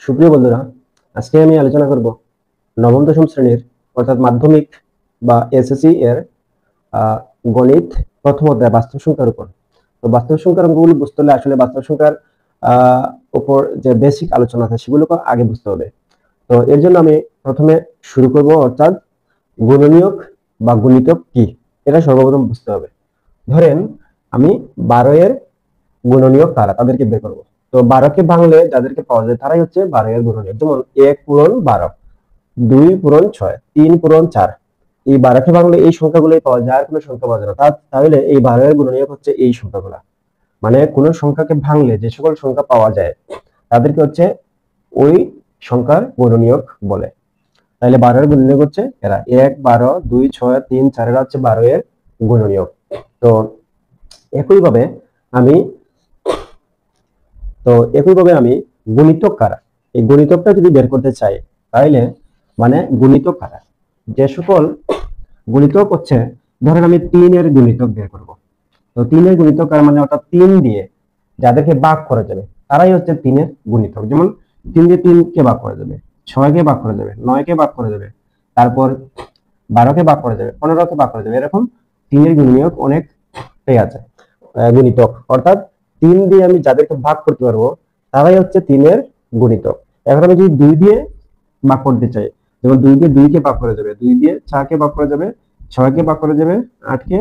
সুপ্রিয় বন্ধুরা, আজকে আমি আলোচনা করব নবম দশম শ্রেণীর অর্থাৎ মাধ্যমিক বা এসএসসি এর গণিত প্রথম অধ্যায় বাস্তব সংখ্যার উপর। তো বাস্তব সংখ্যার অঙ্কগুলো বুঝতে হলে আসলে বাস্তব সংখ্যার উপর যে বেসিক আলোচনা আছে সেগুলোকে আগে বুঝতে হবে। তো এর জন্য আমি প্রথমে শুরু করব, অর্থাৎ গুণনীয়ক বা গুণিতক কি এটা সর্বপ্রথম বুঝতে হবে। ধরেন আমি 12 এর গুণনীয়ক কারা তাদেরকে বের করবো। তো 12কে ভাঙলে যাদেরকে পাওয়া যায় তারাই হচ্ছে 12 এর গুণনীয়ক। যেমন 1 পূরণ 12, 2 পূরণ 6, 3 পূরণ 4। এই 12কে ভাঙলে এই সংখ্যাগুলোই পাওয়া যায়, আর কোনো সংখ্যা পাওয়া যায় না। তাহলে এই 12 এর গুণনীয়ক হচ্ছে এই সংখ্যাগুলা। মানে কোনো সংখ্যাকে ভাঙলে যে সকল সংখ্যা পাওয়া যায় তাদেরকে হচ্ছে ওই সংখ্যার গুণনীয়ক বলে। তাহলে 12 এর গুণনীয়ক হচ্ছে এরা 1, 12, 2, 6, 3, 4 এরা হচ্ছে 12 এর গুণনীয়ক। তো একইভাবে আমি গুণিতক কারা, এই গুণিতকটা যদি বের করতে চাই তাহলে মানে গুণিতক কারা, যে সকল গুণিতক হচ্ছে, ধরেন আমি 3 এর গুণিতক বের করব। তো 3 এর গুণিতক কারা মানে অর্থাৎ 3 দিয়ে যাদেরকে ভাগ করা যাবে তারাই হচ্ছে 3 এর গুণিতক। যেমন 3 দিয়ে 3 কে ভাগ করা যাবে, 6 কে ভাগ করা যাবে, 9 কে ভাগ করা যাবে, তারপর 12 কে ভাগ করা যাবে, 15 কে ভাগ করা যাবে। এরকম 3 এর গুণিতক অনেকটাই আছে, গুণিতক। অর্থাৎ 3 দিয়ে আমি যাদেরকে ভাগ করতে পারবো তারাই হচ্ছে 3 এর গুণিতক। এখন আমি যদি 2 দিয়ে ভাগ করতে চাই, যেমন 2 দিয়ে 2 কে ভাগ করা যাবে, 2 দিয়ে 4 কে ভাগ করা যাবে, 6 কে ভাগ করা যাবে, 8 কে,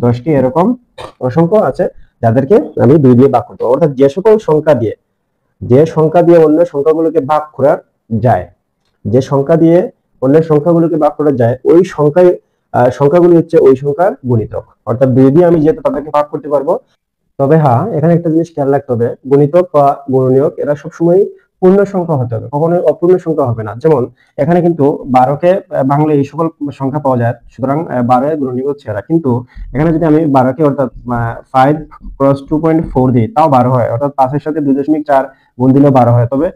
10 কে, এরকম অসংখ্য আছে যাদেরকে আমি 2 দিয়ে ভাগ করতে পারবো। অর্থাৎ যে সংখ্যা দিয়ে অন্য সংখ্যাগুলোকে ভাগ করা যায়, যে সংখ্যা দিয়ে অন্যের সংখ্যাগুলোকে ভাগ করা যায় ওই সংখ্যাগুলি হচ্ছে ওই সংখ্যার গুণিতক। অর্থাৎ 2 দিয়ে আমি যেহেতু তাদেরকে ভাগ করতে পারবো। তবে হ্যাঁ, এখানে একটা জিনিস খেয়াল রাখতে হবে, গুণিতক বা গুণনীয়ক এরা সবসময় পূর্ণ সংখ্যা হতে হবে, কখনোই অপূর্ণ সংখ্যা হবে না। যেমন এখানে কিন্তু 12কে ভাঙলে এই সকল সংখ্যা পাওয়া যায়, সুতরাং 12 এর গুণনীয়ক হচ্ছে এরা। কিন্তু এখানে যদি আমি 12কে অর্থাৎ 5 ক্রস 2.4 দিই তাও 12 হয়, অর্থাৎ 5 এর সাথে 2.4 গুণ দিলেও 12 হয়। তবে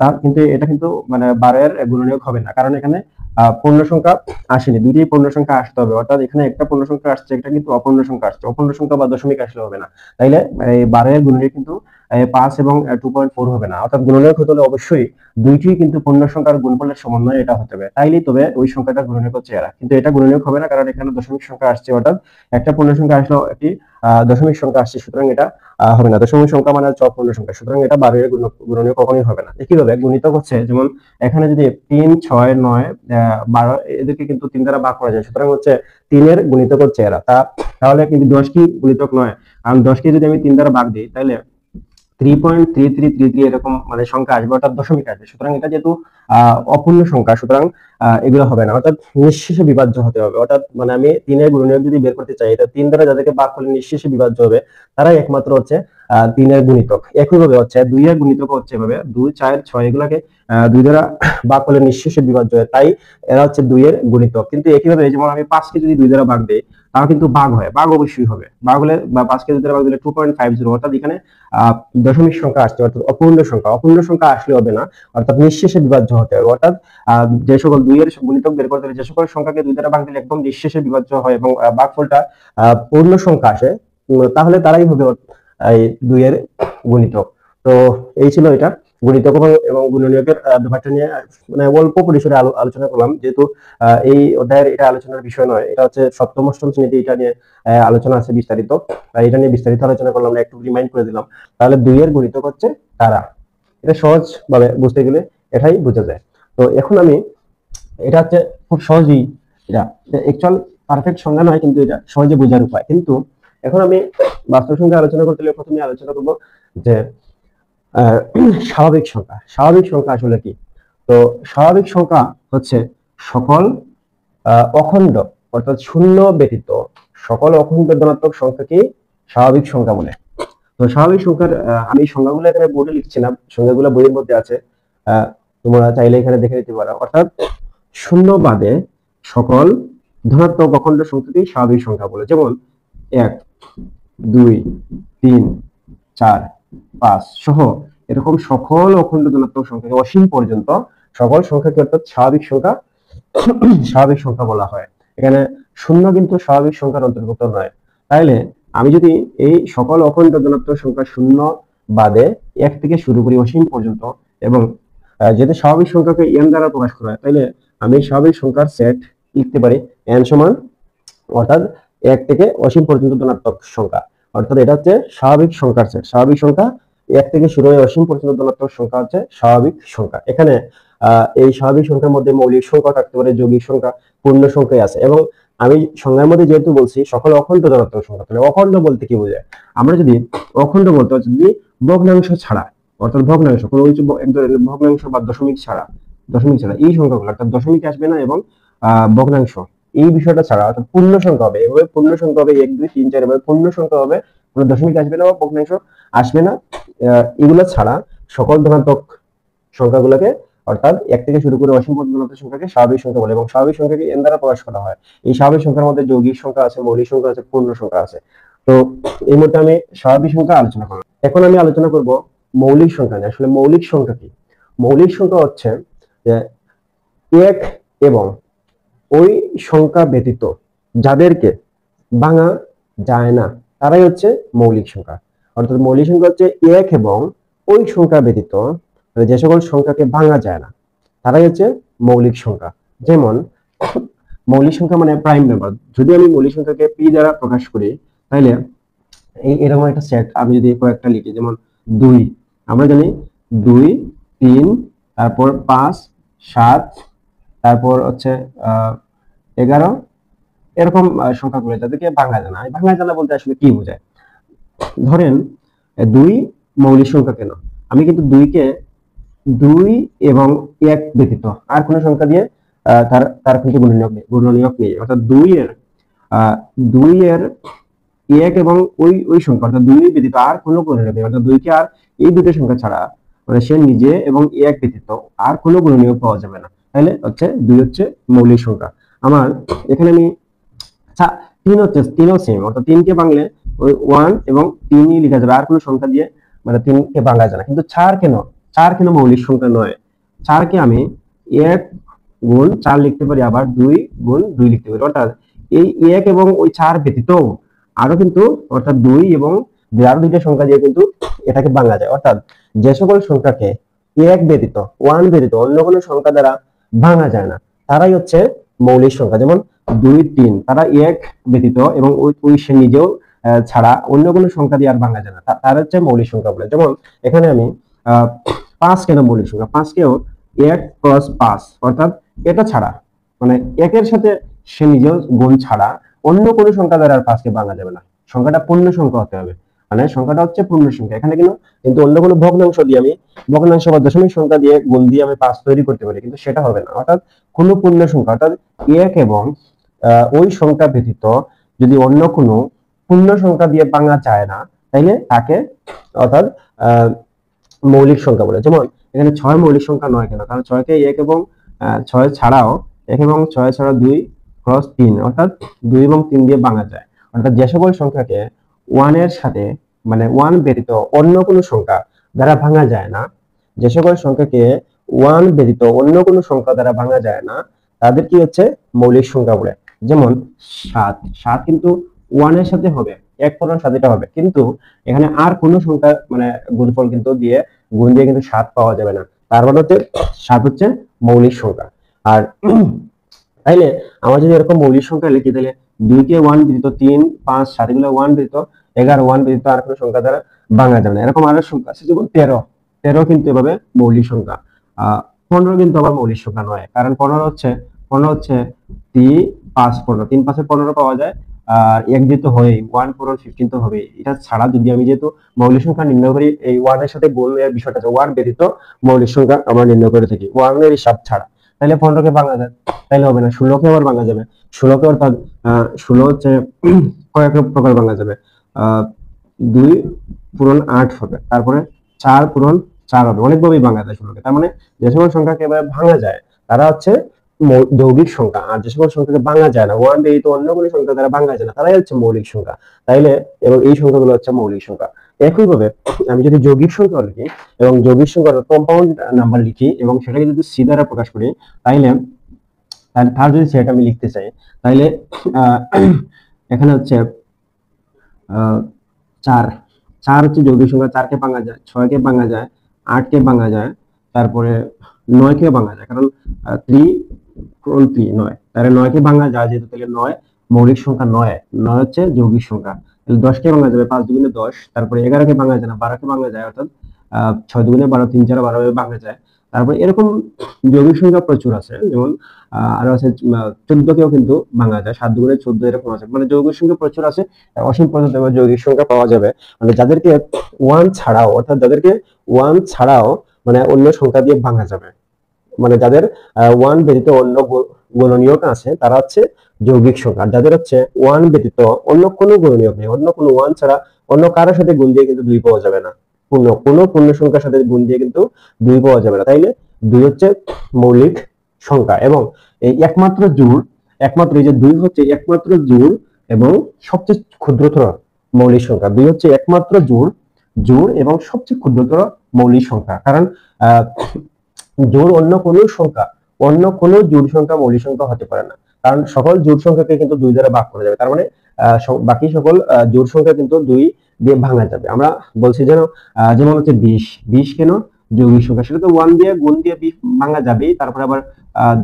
তার কিন্তু এটা কিন্তু মানে 12 এর গুণনীয়ক হবে না, কারণ এখানে পূর্ণ সংখ্যা আসেনি, দুইটি পূর্ণ সংখ্যা আসতে হবে। অর্থাৎ এখানে একটা পূর্ণ সংখ্যা আসছে, একটা কিন্তু অপূর্ণ সংখ্যা আসছে। অপূর্ণ সংখ্যা বা দশমিক আসলে হবে না। তাইলে এই 12 এর গুণনীয়ক কিন্তু 5 এবং 2.4 হবে না। অর্থাৎ গুণনীয়ক হতে হলে অবশ্যই দুইটি কিন্তু পূর্ণ সংখ্যার গুণফলের সমন্বয় এটা হতে হবে, তাইলেই তবে ওই সংখ্যাটা গুণনীয়ক হচ্ছে এরা। কিন্তু এটা গুণনীয়ক হবে না, কারণ এখানে দশমিক সংখ্যা আসছে, অর্থাৎ একটা পূর্ণ সংখ্যা আসলেও একটি দশমিক সংখ্যা আসছে, সুতরাং এটা হবে না। দশমিক সংখ্যা মানে হচ্ছে অপূর্ণ সংখ্যা, সুতরাং এটা 12 এর গুণনীয়ক কখনোই হবে না। একইভাবে গুণিতক হচ্ছে, যেমন এখানে যদি 3, 6, 9, 12 এদেরকে কিন্তু 3 দ্বারা ভাগ করা যায়, সুতরাং হচ্ছে 3 এর গুণিতক হচ্ছে এরা। তাহলে কিন্তু 10 কি গুণিতক নয়, কারণ 10 কে যদি আমি 3 দ্বারা ভাগ দিই তাহলে 3.3333 এরকম মানে সংখ্যা আসবে, অর্থাৎ দশমিক আসবে। সুতরাং এটা যেহেতু অপূর্ণ সংখ্যা, সুতরাং এগুলো হবে না, অর্থাৎ নিঃশেষে বিভাজ্য হতে হবে। অর্থাৎ মানে আমি 3 এর গুণনীয়ক যদি বের করতে চাই, এটা 3 দ্বারা যাদেরকে ভাগ করলে নিঃশেষে বিভাজ্য হবে তারাই একমাত্র হচ্ছে 3 এর গুণিতক। একইভাবে হচ্ছে 2 এর গুণিতক হচ্ছে এভাবে 2, 4, 6 এগুলাকে 2 দ্বারা ভাগ করলে নিঃশেষে বিভাজ্য হয়, তাই এরা হচ্ছে 2 এর গুণিতক। কিন্তু একইভাবে যেমন আমি 5 কে যদি 2 দ্বারা ভাগ দেই তাও কিন্তু ভাগ হয়, ভাগ অবশ্যই হবে। ভাগ হলে বা 5 কে 2 দ্বারা ভাগ দিলে 2.50, অর্থাৎ এখানে দশমিক সংখ্যা আসছে, অর্থাৎ অপূর্ণ সংখ্যা আসলে হবে না, অর্থাৎ নিঃশেষে বিভাজ্য হতে হবে। অর্থাৎ যে সকল 2 এর গুণিতক বের করতে হলে যে সকল সংখ্যাকে 2 দ্বারা ভাগ দিলে একদম নিঃশেষে বিভাজ্য হয় এবং ভাগফলটা পূর্ণ সংখ্যা আসে, তাহলে তারাই হবে এই 2 এর গুণিতক। তো এই ছিল এটা গুণিতক এবং গুণনীয়কের ব্যাপারটা নিয়ে মানে অল্প পরিসরে আলোচনা করলাম, যেহেতু এই অধ্যায়ের এটা আলোচনার বিষয় নয়, এটা হচ্ছে সপ্তম অষ্টম শ্রেণীতে এটা নিয়ে আলোচনা আছে বিস্তারিত। এটা নিয়ে বিস্তারিত আলোচনা করলাম না, একটু রিমাইন্ড করে দিলাম। তাহলে 2 এর গুণিতক হচ্ছে তারা, এটা সহজ ভাবে বুঝতে গেলে এটাই বোঝা যায়। তো এখন আমি এটা হচ্ছে খুব সহজেই, এটা অ্যাকচুয়াল পারফেক্ট সংজ্ঞা নয়, কিন্তু এটা সহজে বোঝার উপায়। কিন্তু এখন আমি বাস্তব সংখ্যা আলোচনা করতে হলে প্রথমে আলোচনা করবো যে স্বাভাবিক সংখ্যা আসলে কি। তো স্বাভাবিক সংখ্যা হচ্ছে সকল অখণ্ড, অর্থাৎ শূন্য ব্যতীত সকল অখণ্ড ধনাত্মক সংখ্যাকে স্বাভাবিক সংখ্যা বলে। তো স্বাভাবিক সংখ্যার আমি সংজ্ঞাগুলো এখানে বোর্ডে লিখছি না, সংজ্ঞাগুলো বইয়ের মধ্যে আছে, তোমরা চাইলে এখানে দেখে নিতে পারো। অর্থাৎ শূন্য বাদে সকল ধনাত্মক অখণ্ড সংখ্যাকেই স্বাভাবিক সংখ্যা বলে। যেমন 1, 2, 3, 4, 5 সহ এরকম সকল অখণ্ড ধনাত্মক সংখ্যাকে অসীম পর্যন্ত সকল সংখ্যাকে অর্থাৎ স্বাভাবিক সংখ্যা বলা হয়। এখানে শূন্য কিন্তু স্বাভাবিক সংখ্যার অন্তর্ভুক্ত নয়। তাইলে আমি যদি এই সকল অখণ্ড ধনাত্মক সংখ্যা শূন্য বাদে 1 থেকে শুরু করি অসীম পর্যন্ত, এবং যদি স্বাভাবিক সংখ্যাকে n দ্বারা প্রকাশ করা হয়, তাহলে আমি স্বাভাবিক সংখ্যার সেট লিখতে পারি n সমান, অর্থাৎ 1 থেকে অসীম পর্যন্ত ধনাত্মক সংখ্যা, অর্থাৎ এটা হচ্ছে স্বাভাবিক সংখ্যার সেট। স্বাভাবিক সংখ্যা 1 থেকে শুরু হয়ে অসীম পর্যন্ত ধনাত্মক সংখ্যা হচ্ছে স্বাভাবিক সংখ্যা। এখানে এই স্বাভাবিক সংখ্যার মধ্যে মৌলিক সংখ্যা থাকতে পারে, যৌগিক সংখ্যা, পূর্ণ সংখ্যাই আছে। এবং আমি সংজ্ঞার মধ্যে যেহেতু বলছি সকল অখণ্ড ধনাত্মক সংখ্যা, তাহলে অখণ্ড বলতে কি বোঝায়? আমরা যদি অখণ্ড বলতে যদি ভগ্নাংশ ছাড়া, অর্থাৎ ভগ্নাংশ কোনো কিছু এক ধরনের ভগ্নাংশ বা দশমিক ছাড়া এই সংখ্যাগুলো, অর্থাৎ দশমিক আসবে না এবং ভগ্নাংশ এই বিষয়টা ছাড়া, অর্থাৎ পূর্ণ সংখ্যা হবে, এভাবে পূর্ণ সংখ্যা হবে 1 2 3 4, এভাবে পূর্ণ সংখ্যা হবে, কোনো দশমিক আসবে না বা ভগ্নাংশ আসবে না, এগুলো ছাড়া সকল ধনাত্মক সংখ্যাগুলোকে, অর্থাৎ 1 থেকে শুরু করে অসীম পর্যন্ত ধনাত্মক সংখ্যাকে স্বাভাবিক সংখ্যা বলে। এবং স্বাভাবিক সংখ্যাকে n দ্বারা প্রকাশ করা হয়। এই স্বাভাবিক সংখ্যার মধ্যে যৌগিক সংখ্যা আছে, মৌলিক সংখ্যা আছে, পূর্ণ সংখ্যা আছে। তো এই মুহূর্তে আমি স্বাভাবিক সংখ্যা আলোচনা করব। এখন আমি আলোচনা করব মৌলিক সংখ্যা নিয়ে। আসলে মৌলিক সংখ্যা কি? মৌলিক সংখ্যা হচ্ছে যে 1 এবং ওই সংখ্যা ব্যতীত যাদেরকে ভাঙা যায় না, তারাই হচ্ছে মৌলিক সংখ্যা। অর্থাৎ মৌলিক সংখ্যা হচ্ছে 1 এবং ওই সংখ্যা ব্যতীত যে সকল সংখ্যাকে ভাঙা যায় না, তারাই হচ্ছে মৌলিক সংখ্যা। যেমন মৌলিক সংখ্যা মানে প্রাইম নাম্বার। যদি আমি মৌলিক সংখ্যাকে p দ্বারা প্রকাশ করি, তাহলে এরকম একটা সেট আমি যদি কয়েকটা লিখি, যেমন 2, আমরা জানি 2 3, তারপর 5 7, তারপর হচ্ছে 11, এরকম সংখ্যাগুলো যাদেরকে ভাঙা যায় না। ভাঙা যায় না বলতে আসলে কি বোঝায়? ধরেন 2 মৌলিক সংখ্যা কেন? আমি কিন্তু 2 কে 2 এবং 1 ব্যতীত আর কোনো সংখ্যা দিয়ে তার কিন্তু গুণনীয়ক নেই। অর্থাৎ 2 এর 1 এবং ওই সংখ্যা, অর্থাৎ 2 ব্যতীত আর কোনো গুণনীয়ক নেই। অর্থাৎ 2 কে আর এই দুটো সংখ্যা ছাড়া, মানে সে নিজে এবং 1 ব্যতীত আর কোনো গুণনীয়ক পাওয়া যাবে না। তাহলে হচ্ছে 2 হচ্ছে মৌলিক সংখ্যা। আমার এখানে আমি 3 সেম, অর্থাৎ 3 কে ভাঙলে ওই 1 এবং 3ই লেখা যাবে, আর কোনো সংখ্যা দিয়ে মানে 3 কে ভাঙা যায় না। কিন্তু 4 কেন? 4 কেন মৌলিক সংখ্যা নয়? 4 কে আমি 1 গুণ 4 লিখতে পারি, আবার 2 গুণ 2 লিখতে পারি। অর্থাৎ এই 1 এবং ওই 4 ব্যতীত আরো কিন্তু, অর্থাৎ 2 এবং আরো দুইটা সংখ্যা দিয়ে কিন্তু এটাকে ভাঙা যায়। অর্থাৎ যে সকল সংখ্যাকে 1 ব্যতীত 1 ব্যতীত অন্য কোনো সংখ্যা দ্বারা ভাঙা যায় না, তারাই হচ্ছে মৌলিক সংখ্যা। যেমন 2 3, তারা 1 ব্যতীত এবং ওই সে নিজেও ছাড়া অন্য কোনো সংখ্যা দিয়ে আর ভাঙা যায় না, তার হচ্ছে মৌলিক সংখ্যা বলে। যেমন এখানে আমি 5 কেন মৌলিক সংখ্যা? 5 কেও 1 প্লাস 5, অর্থাৎ এটা ছাড়া, মানে 1 এর সাথে সে নিজেও গুণ ছাড়া অন্য কোনো সংখ্যা দ্বারা আর 5 কে ভাঙা যাবে না। সংখ্যাটা পূর্ণ সংখ্যা হতে হবে, মানে সংখ্যাটা হচ্ছে পূর্ণ সংখ্যা। এখানে কিন্তু অন্য কোনো ভগ্নাংশ দিয়ে আমি, ভগ্নাংশ বা দশমিক সংখ্যা দিয়ে গুণ দিয়ে আমি 5 তৈরি করতে পারি, কিন্তু সেটা হবে না। অর্থাৎ কোনো পূর্ণ সংখ্যা, অর্থাৎ 1 এবং ওই সংখ্যা ব্যতীত যদি অন্য কোনো পূর্ণ সংখ্যা দিয়ে ভাঙা যায় না, তাইলে তাকে অর্থাৎ মৌলিক সংখ্যা বলে। যেমন এখানে 6 মৌলিক সংখ্যা নয় কেন? কারণ 6 কে 1 এবং 6 ছাড়াও 1 এবং 6 ছাড়া 2 ক্রস 3, অর্থাৎ 2 এবং 3 দিয়ে ভাঙা যায়। অর্থাৎ যে সকল সংখ্যাকে 1 এর সাথে, মানে 1 ব্যতীত অন্য কোনো সংখ্যা দ্বারা ভাঙা যায় না, যে সকল সংখ্যাকে 1 ব্যতীত অন্য কোনো সংখ্যা দ্বারা ভাঙা যায় না, তাদের কি হচ্ছে মৌলিক সংখ্যা বলে। যেমন 7 কিন্তু 1 এর সাথে হবে, 1 পূরণ 7 এটা হবে, কিন্তু এখানে আর কোনো সংখ্যা মানে গুণফল কিন্তু দিয়ে গুণ দিয়ে কিন্তু 7 পাওয়া যাবে না। তার মানে হচ্ছে 7 হচ্ছে মৌলিক সংখ্যা। আর তাইলে আমরা যদি এরকম মৌলিক সংখ্যা লিখি, তাহলে 2 কে 1 ব্যতীত 3 5 7 এগুলো 1 ব্যতীত, 11 1 ব্যতীত আর কোনো সংখ্যা দ্বারা ভাঙা যাবে না। এরকম আরো সংখ্যা আছে, যেমন 13 কিন্তু এভাবে মৌলিক সংখ্যা। 15 কিন্তু আবার মৌলিক সংখ্যা নয়, কারণ 15 হচ্ছে 3 5 15, 3 5 15 পাওয়া যায়। আর 1 যেহেতু হয় 1 পূরণ 15 তো হবে। এটা ছাড়া যদি আমি যেহেতু মৌলিক সংখ্যা নির্ণয় করি, এই 1 এর সাথে গুণ এর বিষয়টা আছে, 1 ব্যতীত মৌলিক সংখ্যা আমরা নির্ণয় করে থাকি 1 এর হিসাব ছাড়া। তাহলে 15 কে ভাঙা যায়, তাইলে হবে না। 16 কে আবার ভাঙা যাবে। 16 কে, অর্থাৎ 16 হচ্ছে কয়েক প্রকার ভাঙা যাবে। 2 পূরণ 8 হবে, তারপরে 4 পূরণ 4 হবে, অনেকভাবেই ভাঙা যায় 16 কে। তার মানে যে সকল সংখ্যাকে এভাবে ভাঙা যায় তারা হচ্ছে যৌগিক সংখ্যা, আর যে সকল সংখ্যাকে ভাঙা যায় না, 1 ব্যতীত অন্য কোনো সংখ্যা দ্বারা ভাঙা যায় না, তারাই হচ্ছে মৌলিক সংখ্যা। তাইলে এবং এই সংখ্যাগুলো হচ্ছে মৌলিক সংখ্যা। একইভাবে আমি যদি যৌগিক সংখ্যা লিখি এবং যৌগিক সংখ্যার কম্পাউন্ড নাম্বার লিখি এবং সেটাকে যদি সি দ্বারা প্রকাশ করি, তাইলে তার যদি সেট আমি লিখতে চাই, তাইলে এখানে হচ্ছে 4 হচ্ছে যৌগিক সংখ্যা। 4 কে ভাঙা যায়, 6 কে ভাঙা যায়, 8 কে ভাঙা যায়, তারপরে 9 কে ভাঙা যায়, কারণ 3 কোন 3 9, তাহলে 9 কে ভাঙা যায়, যেহেতু তাহলে 9 মৌলিক সংখ্যা, 9 হচ্ছে যৌগিক সংখ্যা। তাহলে 10 কে ভাঙা যাবে 5 দুগুণে 10, তারপরে 11 কে ভাঙা যায় না, 12 কে ভাঙা যায়, অর্থাৎ 6 দুগুণে 12, 3 4 12 ভাবে ভাঙা যায়। তারপরে এরকম যৌগিক সংখ্যা প্রচুর আছে, যেমন আরো আছে 14 কেও কিন্তু ভাঙা যায়, 7 দুগুণে 14 এরকম আছে, মানে যৌগিক সংখ্যা প্রচুর আছে, অসীম পর্যন্ত যৌগিক সংখ্যা পাওয়া যাবে, মানে যাদেরকে 1 ছাড়াও, অর্থাৎ যাদেরকে 1 ছাড়াও মানে অন্য সংখ্যা দিয়ে ভাঙা যাবে, মানে যাদের 1 ব্যতীত অন্য গুণনীয়ক আছে তারা হচ্ছে যৌগিক সংখ্যা। আর যাদের হচ্ছে 1 ব্যতীত অন্য কোনো গুণনীয়ক নেই, অন্য কোনো 1 ছাড়া অন্য কারোর সাথে গুণ দিয়ে কিন্তু 2 পাওয়া যাবে না, কোনো পূর্ণ সংখ্যার সাথে গুণ দিয়ে কিন্তু 2 পাওয়া যাবে না। তাইলে 2 হচ্ছে মৌলিক সংখ্যা, এবং এই একমাত্র জোড়, একমাত্র এই যে 2 হচ্ছে একমাত্র জোড় এবং সবচেয়ে ক্ষুদ্রতর মৌলিক সংখ্যা। 2 হচ্ছে একমাত্র জোড় এবং সবচেয়ে ক্ষুদ্রতর মৌলিক সংখ্যা, কারণ জোড় অন্য কোনো সংখ্যা, অন্য কোনো জোড় সংখ্যা মৌলিক সংখ্যা হতে পারে না, কারণ সকল জোড় সংখ্যাকে কিন্তু 2 দ্বারা ভাগ করা যাবে, তার মানে বাকি সকল জোড় সংখ্যা কিন্তু 2 দিয়ে ভাঙা যাবে। আমরা বলছি যেন যেমন হচ্ছে 20 কেন যৌগিক সংখ্যা, সেটা তো 1 দিয়ে গুণ দিয়ে ভাঙা যাবে, তারপরে আবার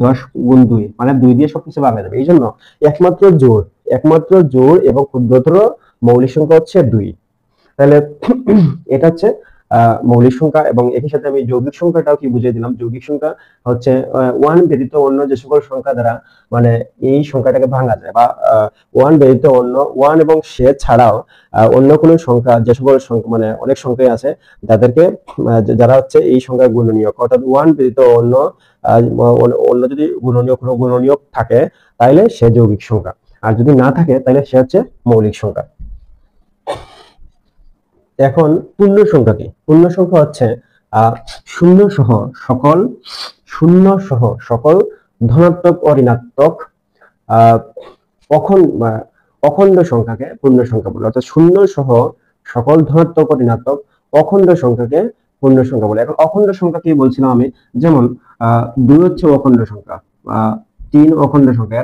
10 গুণ 2 মানে 2 দিয়ে সবকিছু ভাঙা যাবে। এই জন্য একমাত্র জোড় এবং ক্ষুদ্রতর মৌলিক সংখ্যা হচ্ছে 2। তাহলে এটা হচ্ছে মৌলিক সংখ্যা, এবং একই সাথে আমি যৌগিক সংখ্যাটাও কি বুঝিয়ে দিলাম। যৌগিক সংখ্যা হচ্ছে 1 ব্যতীত অন্য যে সকল সংখ্যা দ্বারা মানে এই সংখ্যাটাকে ভাঙা যায়, বা 1 ব্যতীত অন্য 1 এবং সে ছাড়াও অন্য কোনো সংখ্যা, যে সকল সংখ্যা মানে অনেক সংখ্যাই আছে যাদেরকে যারা হচ্ছে এই সংখ্যার গুণনীয়ক, অর্থাৎ 1 ব্যতীত অন্য অন্য যদি কোনো গুণনীয়ক থাকে তাহলে সে যৌগিক সংখ্যা, আর যদি না থাকে তাহলে সে হচ্ছে মৌলিক সংখ্যা। এখন পূর্ণ সংখ্যা কি? পূর্ণ সংখ্যা হচ্ছে শূন্য সহ সকল ধনাত্মক ও ঋণাত্মক অখণ্ড সংখ্যাকে পূর্ণ সংখ্যা বলে, অর্থাৎ শূন্য সহ সকল ধনাত্মক ও ঋণাত্মক অখণ্ড সংখ্যাকে পূর্ণ সংখ্যা বলে। এখন অখণ্ড সংখ্যা কি বলছিলাম আমি, যেমন 2 হচ্ছে অখণ্ড সংখ্যা, 3 অখণ্ড সংখ্যা,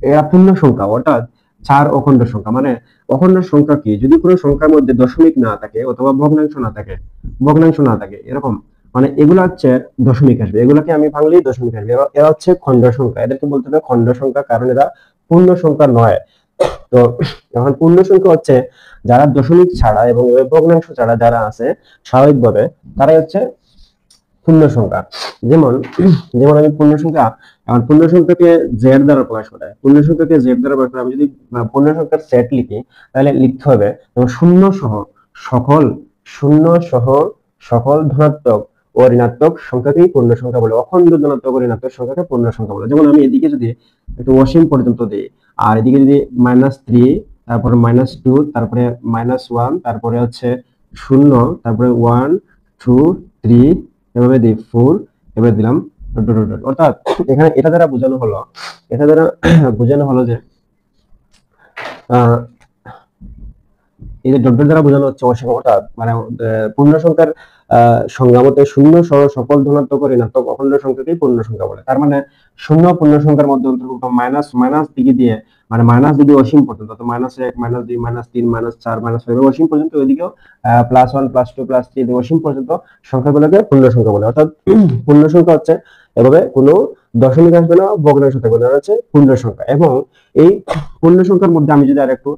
এরা পূর্ণ সংখ্যা, অর্থাৎ 4 অখণ্ড সংখ্যা। মানে অখণ্ড সংখ্যা কি, যদি কোনো সংখ্যার মধ্যে দশমিক না থাকে অথবা ভগ্নাংশ না থাকে এরকম, মানে এগুলো হচ্ছে দশমিক আসবে, এগুলোকে আমি ভাঙলেই দশমিক আসবে, এরা হচ্ছে খণ্ড সংখ্যা, এদেরকে বলতে হবে খণ্ড সংখ্যা, কারণ এরা পূর্ণ সংখ্যা নয়। তো এখন পূর্ণ সংখ্যা হচ্ছে যারা দশমিক ছাড়া এবং ভগ্নাংশ ছাড়া যারা আছে স্বাভাবিকভাবে, তারাই হচ্ছে পূর্ণ সংখ্যা। যেমন আমি পূর্ণ সংখ্যাকে জেড দ্বারা প্রকাশ করা হয়, পূর্ণ সংখ্যাকে জেড দ্বারা প্রকাশ করা। আমি যদি পূর্ণ সংখ্যার সেট লিখি তাহলে লিখতে হবে শূন্য সহ সকল ধনাত্মক ও ঋণাত্মক সংখ্যাকেই পূর্ণ সংখ্যা বলে, অখণ্ড ধনাত্মক ও ঋণাত্মক সংখ্যাকে পূর্ণ সংখ্যা বলে। যেমন আমি এদিকে যদি একটু অসীম পর্যন্ত দিই, আর এদিকে যদি -3, তারপরে -2, তারপরে -1, তারপরে হচ্ছে 0, তারপরে 1 2 3 এভাবে দিই 4, এভাবে দিলাম অর্থাৎ এখানে এটা দ্বারা বোঝানো হলো যে এই যে ডট দ্বারা বোঝানো হচ্ছে অসীম, অর্থাৎ মানে পূর্ণ সংখ্যার সংজ্ঞা মতে শূন্য সহ সকল ধনাত্মক ও ঋণাত্মক অখণ্ড সংখ্যাকেই পূর্ণ সংখ্যা বলে। তার মানে শূন্য পূর্ণ সংখ্যার মধ্যে অন্তর্ভুক্ত, মাইনাস দিকে দিয়ে মানে মাইনাস দিকে অসীম পর্যন্ত, তো -1 -2 -3 -4 -5 অসীম পর্যন্ত, ওইদিকেও +1 +2 +3 অসীম পর্যন্ত সংখ্যাগুলোকে পূর্ণ সংখ্যা বলে। অর্থাৎ পূর্ণ সংখ্যা হচ্ছে এভাবে কোনো দশমিক আসবে না, ভগ্নাংশ থাকবে না, হচ্ছে পূর্ণ সংখ্যা। এবং এই পূর্ণ সংখ্যার মধ্যে আমি যদি আরেকটু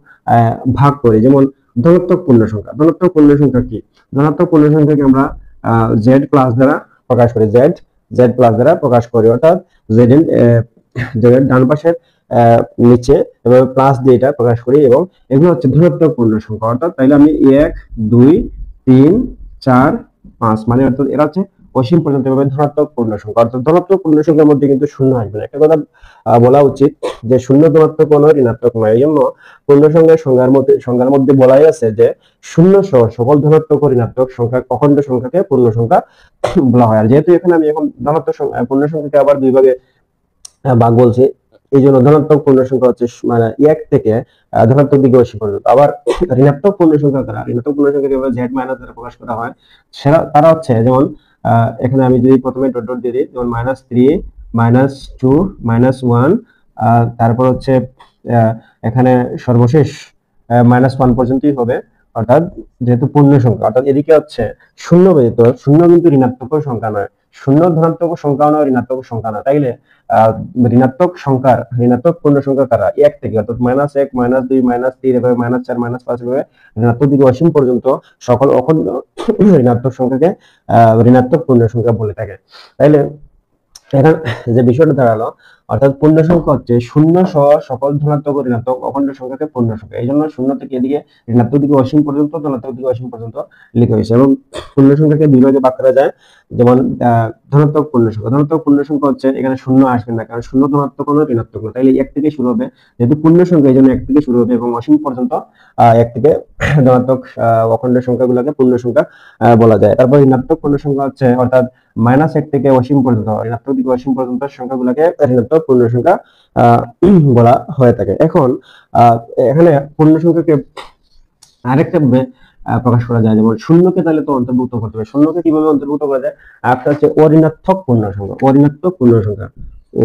ভাগ করি, যেমন ধনাত্মক পূর্ণ সংখ্যা কি? ধনাত্মক পূর্ণ সংখ্যাকে আমরা জেড প্লাস দ্বারা প্রকাশ করি, অর্থাৎ জেড এর ডান পাশের নিচে এবং প্লাস দিয়ে এটা প্রকাশ করি, এবং এগুলো হচ্ছে ধনাত্মক পূর্ণ সংখ্যা। অর্থাৎ তাইলে আমি 1 2 3 4 5 মানে অর্থাৎ এরা হচ্ছে অসীম পর্যন্ত এভাবে ধনাত্মক পূর্ণ সংখ্যা। অর্থাৎ ধনাত্মক পূর্ণ সংখ্যার মধ্যে কিন্তু শূন্য আসবে না। একটা কথা বলা উচিত যে শূন্য ধনাত্মক নয়, ঋণাত্মক নয়। এই জন্য পূর্ণ সংখ্যার মধ্যে বলাই আছে যে শূন্য সহ সকল ধনাত্মক ও ঋণাত্মক সংখ্যা অখণ্ড সংখ্যাকে পূর্ণ সংখ্যা বলা হয়। আর যেহেতু এখানে আমি এখন ধনাত্মক পূর্ণ সংখ্যাকে আবার দুই ভাগে ভাগ বলছি, এই জন্য ধনাত্মক পূর্ণ সংখ্যা হচ্ছে মানে 1 থেকে ধনাত্মক দিকে অসীম পর্যন্ত। আবার ঋণাত্মক পূর্ণ সংখ্যাকে জেড মাইনাস দ্বারা প্রকাশ করা হয়, তারা হচ্ছে যেমন এখানে আমি যদি প্রথমে ডট ডট দিয়ে দিই, যেমন -3 -2 -1, তারপর হচ্ছে এখানে সর্বশেষ -1 পর্যন্তই হবে, অর্থাৎ যেহেতু পূর্ণ সংখ্যা, অর্থাৎ এদিকে হচ্ছে শূন্য ব্যতীত, শূন্য কিন্তু ঋণাত্মক সংখ্যা নয়, শূন্য ধনাত্মক সংখ্যা নয়, ঋণাত্মক সংখ্যা নয়, তাইলে ঋণাত্মক সংখ্যার, ঋণাত্মক পূর্ণ সংখ্যা কারা, এক থেকে, অর্থাৎ -1, -2, -3 এভাবে -4, -5 এভাবে ঋণাত্মক দিকে অসীম পর্যন্ত সকল অখণ্ড ঋণাত্মক সংখ্যাকে ঋণাত্মক পূর্ণ সংখ্যা বলে থাকে। তাইলে এখন যে বিষয়টা দাঁড়ালো, অর্থাৎ পূর্ণ সংখ্যা হচ্ছে শূন্য সহ সকল ধনাত্মক ও ঋণাত্মক অখণ্ড সংখ্যাকে পূর্ণ সংখ্যা, এই জন্য শূন্য থেকে এদিকে ঋণাত্মক দিকে অসীম পর্যন্ত, ধনাত্মক দিকে অসীম পর্যন্ত লিখা হয়েছে। এবং পূর্ণ সংখ্যাকে দুই ভাগে ভাগ করা যায়, যেমন ধনাত্মক পূর্ণ সংখ্যা, ধনাত্মক পূর্ণ সংখ্যা হচ্ছে এখানে শূন্য আসবে না, কারণ শূন্য ধনাত্মক কোনো ঋণাত্মক না, তাইলে এক থেকে শুরু হবে, যেহেতু পূর্ণ সংখ্যা এই জন্য এক থেকে শুরু হবে এবং অসীম পর্যন্ত এক থেকে ধনাত্মক অখণ্ড সংখ্যাগুলোকে পূর্ণ সংখ্যা বলা যায়। তারপর ঋণাত্মক পূর্ণ সংখ্যা হচ্ছে অর্থাৎ -1 থেকে অসীম পর্যন্ত, ঋণাত্মক দিকে অসীম পর্যন্ত সংখ্যাগুলোকে ঋণাত্মক পূর্ণ সংখ্যা বলা হয়ে থাকে। এখন এখানে পূর্ণ সংখ্যাকে আরেকটা প্রকাশ করা যায়, যেমন শূন্যকে তাহলে তো অন্তর্ভুক্ত করতে হবে, শূন্যকে কিভাবে অন্তর্ভুক্ত করা যায়, একটা হচ্ছে অঋণাত্মক পূর্ণ সংখ্যা, অঋণাত্মক পূর্ণ সংখ্যা,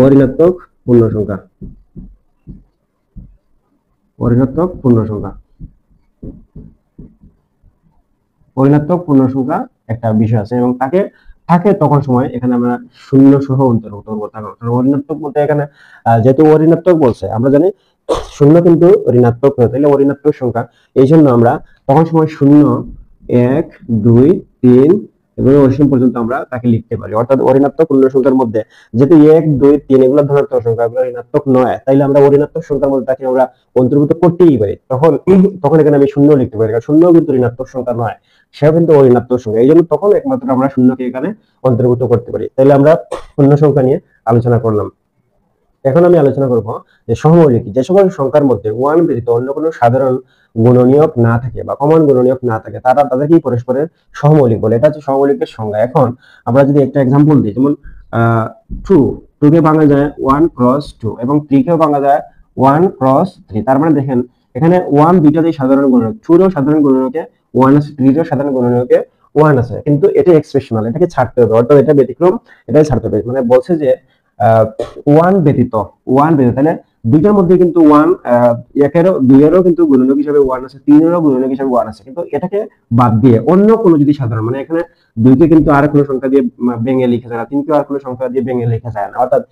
অঋণাত্মক পূর্ণ সংখ্যা, অঋণাত্মক পূর্ণ সংখ্যা, অঋণাত্মক পূর্ণ সংখ্যা একটা বিষয় আছে এবং তাকে থাকে তখন সময় এখানে আমরা শূন্য সহ অন্তর্ভুক্ত করবো। কারণ অঋণাত্মক বলতে এখানে যেহেতু অঋণাত্মক বলছে, আমরা জানি শূন্য কিন্তু ঋণাত্মক নয়, তাহলে অঋণাত্মক সংখ্যা, এই জন্য আমরা তখন সময় 0, 1, 2, 3 এবং অসীম পর্যন্ত আমরা তাকে লিখতে পারি। অর্থাৎ অঋণাত্মক পূর্ণ সংখ্যার মধ্যে যেহেতু 1, 2, 3 এগুলো ধনাত্মক সংখ্যা, এগুলো ঋণাত্মক নয়, তাইলে আমরা অঋণাত্মক সংখ্যার মধ্যে তাকে আমরা অন্তর্ভুক্ত করতেই পারি। তখন এখানে আমি শূন্য লিখতে পারি, কারণ শূন্য কিন্তু ঋণাত্মক সংখ্যা নয়, সেও কিন্তু অঋণাত্মক সংখ্যা, এই জন্য তখন একমাত্র আমরা শূন্যকে এখানে অন্তর্ভুক্ত করতে পারি। তাহলে আমরা পূর্ণ সংখ্যা নিয়ে আলোচনা করলাম। এখন আমি আলোচনা করব যে সহমৌলিক, যে সকল সংখ্যার মধ্যে 1 ব্যতীত অন্য কোনো সাধারণ গুণনীয়ক না থাকে বা কমন গুণনীয়ক না থাকে, তাদেরকেই পরস্পরের সহমৌলিক বলে। এটা হচ্ছে সহমৌলিকের সংজ্ঞা। এখন আমরা যদি একটা एग्जांपल দিই, যেমন 2 কে ভাঙা যায় 1 × 2 এবং 3 কেও ভাঙা যায় 1 × 3। তার মানে দেখেন এখানে 1 দুইটাতেই সাধারণ গুণনীয়ক, 2 এরও সাধারণ গুণনীয়কে 1 আছে, 3 এরও সাধারণ গুণনীয়কে 1 আছে, কিন্তু এটা এক্সপ্রেশনাল, এটাকে ছাড়তে হবে, অর্থাৎ এটা ব্যতিক্রম, এটাই ছাড়তে হবে। মানে বলছে যে 1 ব্যতীত, 1 ব্যতীত, তাহলে দুইটার মধ্যে কিন্তু 1, 1 2 এরও কিন্তু গুণনীয়ক হিসেবে 1 আছে, 3 এরও গুণনীয়ক হিসেবে 1 আছে, কিন্তু এটাকে বাদ দিয়ে অন্য কোনো যদি সাধারণ, মানে এখানে 2 কে কিন্তু আর কোনো সংখ্যা দিয়ে ভেঙে লেখা যায় না, 3 কে আর কোনো সংখ্যা দিয়ে ভেঙে লেখা যায় না, অর্থাৎ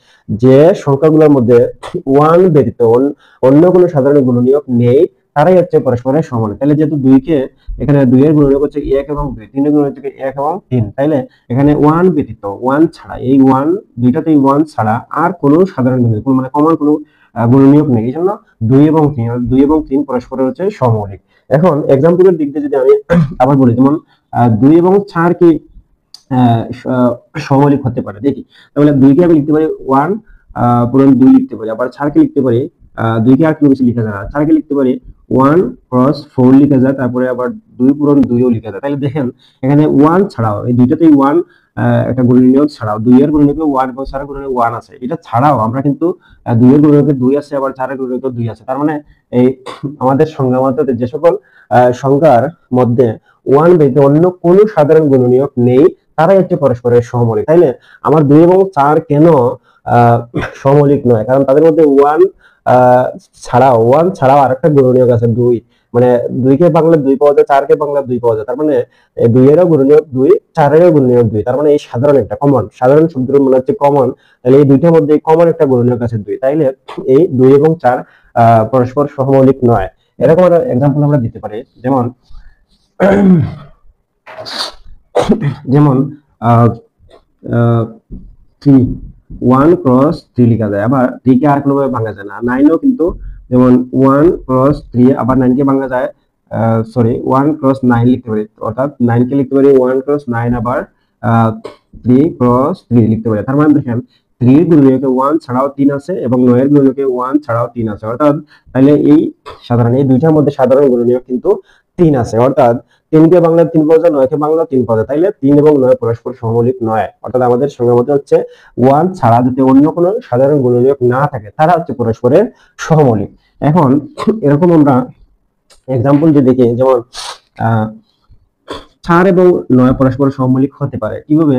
যে সংখ্যাগুলোর মধ্যে 1 ব্যতীত অন্য কোনো সাধারণ গুণনীয়ক নেই, তারাই হচ্ছে পরস্পরের সমান। তাহলে যেহেতু 2 কে এখানে 2 এর গুণনীয়ক হচ্ছে 1 এবং 2, 3 এর গুণনীয়ক হচ্ছে 1 এবং 3, তাইলে এখানে 1 ব্যতীত, 1 ছাড়া, এই 1 দুইটাতেই 1 ছাড়া আর কোনো সাধারণ গুণনীয়ক, মানে কমন কোনো গুণনীয়ক নেই, এই জন্য 2 এবং 3 পরস্পরের হচ্ছে সমমৌলিক। এখন एग्जांपलेর দিক দিয়ে যদি আমি আবার বলি, যেমন 2 এবং 4 কি সমমৌলিক হতে পারে, দেখি। তাহলে 2 কে আমি লিখতে পারি 1 পূরণ 2 লিখতে পারি, আবার 4 কে লিখতে পারি 2 কে আর কোনো কিছু লিখা যায় না, 4 কে লিখতে পারি 1 × 4 লিখা যায়, তারপরে আবার 2 পূরণ 2 ও লিখা যায়। তাহলে দেখেন এখানে 1 ছাড়াও, এই দুইটাতেই 1 একটা গুণনীয়ক ছাড়াও, 2 এর গুণনীয়কে 1 এবং 4 এর গুণনীয়কে 1 আছে, এটা ছাড়াও আমরা কিন্তু 2 এর গুণনীয়কে 2 আছে, আবার 4 এর গুণনীয়কে 2 আছে। তার মানে এই আমাদের সংজ্ঞা মতে যে সকল সংখ্যার মধ্যে 1 ব্যতীত অন্য কোনো সাধারণ গুণনীয়ক নেই, তারাই হচ্ছে পরস্পরের সহমৌলিক। তাইলে আমার 2 এবং 4 কেন সমমৌলিক নয়, কারণ তাদের মধ্যে 1 ছাড়াও আরেকটা গুণনীয়ক আছে 2, মানে 2 কে বাংলা 2 পাওয়া যায়, 4 কে বাংলা 2 পাওয়া যায়, তার মানে 2 এরও গুণনীয়ক 2, 4 এরও গুণনীয়ক 2, তার মানে এই সাধারণ একটা কমন, সাধারণ শব্দের মানে হচ্ছে কমন, তাহলে এই দুইটার মধ্যে কমন একটা গুণনীয়ক আছে 2, তাইলে এই 2 এবং 4 পরস্পর সহমৌলিক নয়। এরকম একটা एग्जांपल আমরা দিতে পারি, যেমন যেমন 3, 1 × 3 লিখা যায়, আবার 3 কে আর কোনোভাবে ভাঙা যায় না। 9 ও কিন্তু যেমন 1 × 3, আবার 9 কে ভাঙা যায়, 1 × 9 লিখতে পারি, অর্থাৎ 9 কে লিখতে পারি 1 × 9, আবার 3 × 3 লিখতে পারি। তার মানে দেখেন 3 এর গুণনীয়কে 1 ছাড়াও 3 আছে এবং 9 এর গুণনীয়কে 1 ছাড়াও 3 আছে, অর্থাৎ তাহলে এই দুইটার মধ্যে সাধারণ গুণনীয়ক কিন্তু 3 আছে, অর্থাৎ 3 কে বাংলা 3 পাওয়া যায়, 9 কে বাংলা 3 পাওয়া যায়, তাইলে 3 এবং 9 পরস্পর সহমৌলিক নয়। অর্থাৎ আমাদের সংজ্ঞা মতে হচ্ছে 1 ছাড়া যদি অন্য কোনো সাধারণ গুণনীয়ক না থাকে, তারা হচ্ছে পরস্পরের সহমৌলিক। এখন এরকম আমরা एग्जांपल যদি দেখি, যেমন 4 এবং 9 পরস্পর সহমৌলিক হতে পারে কিভাবে,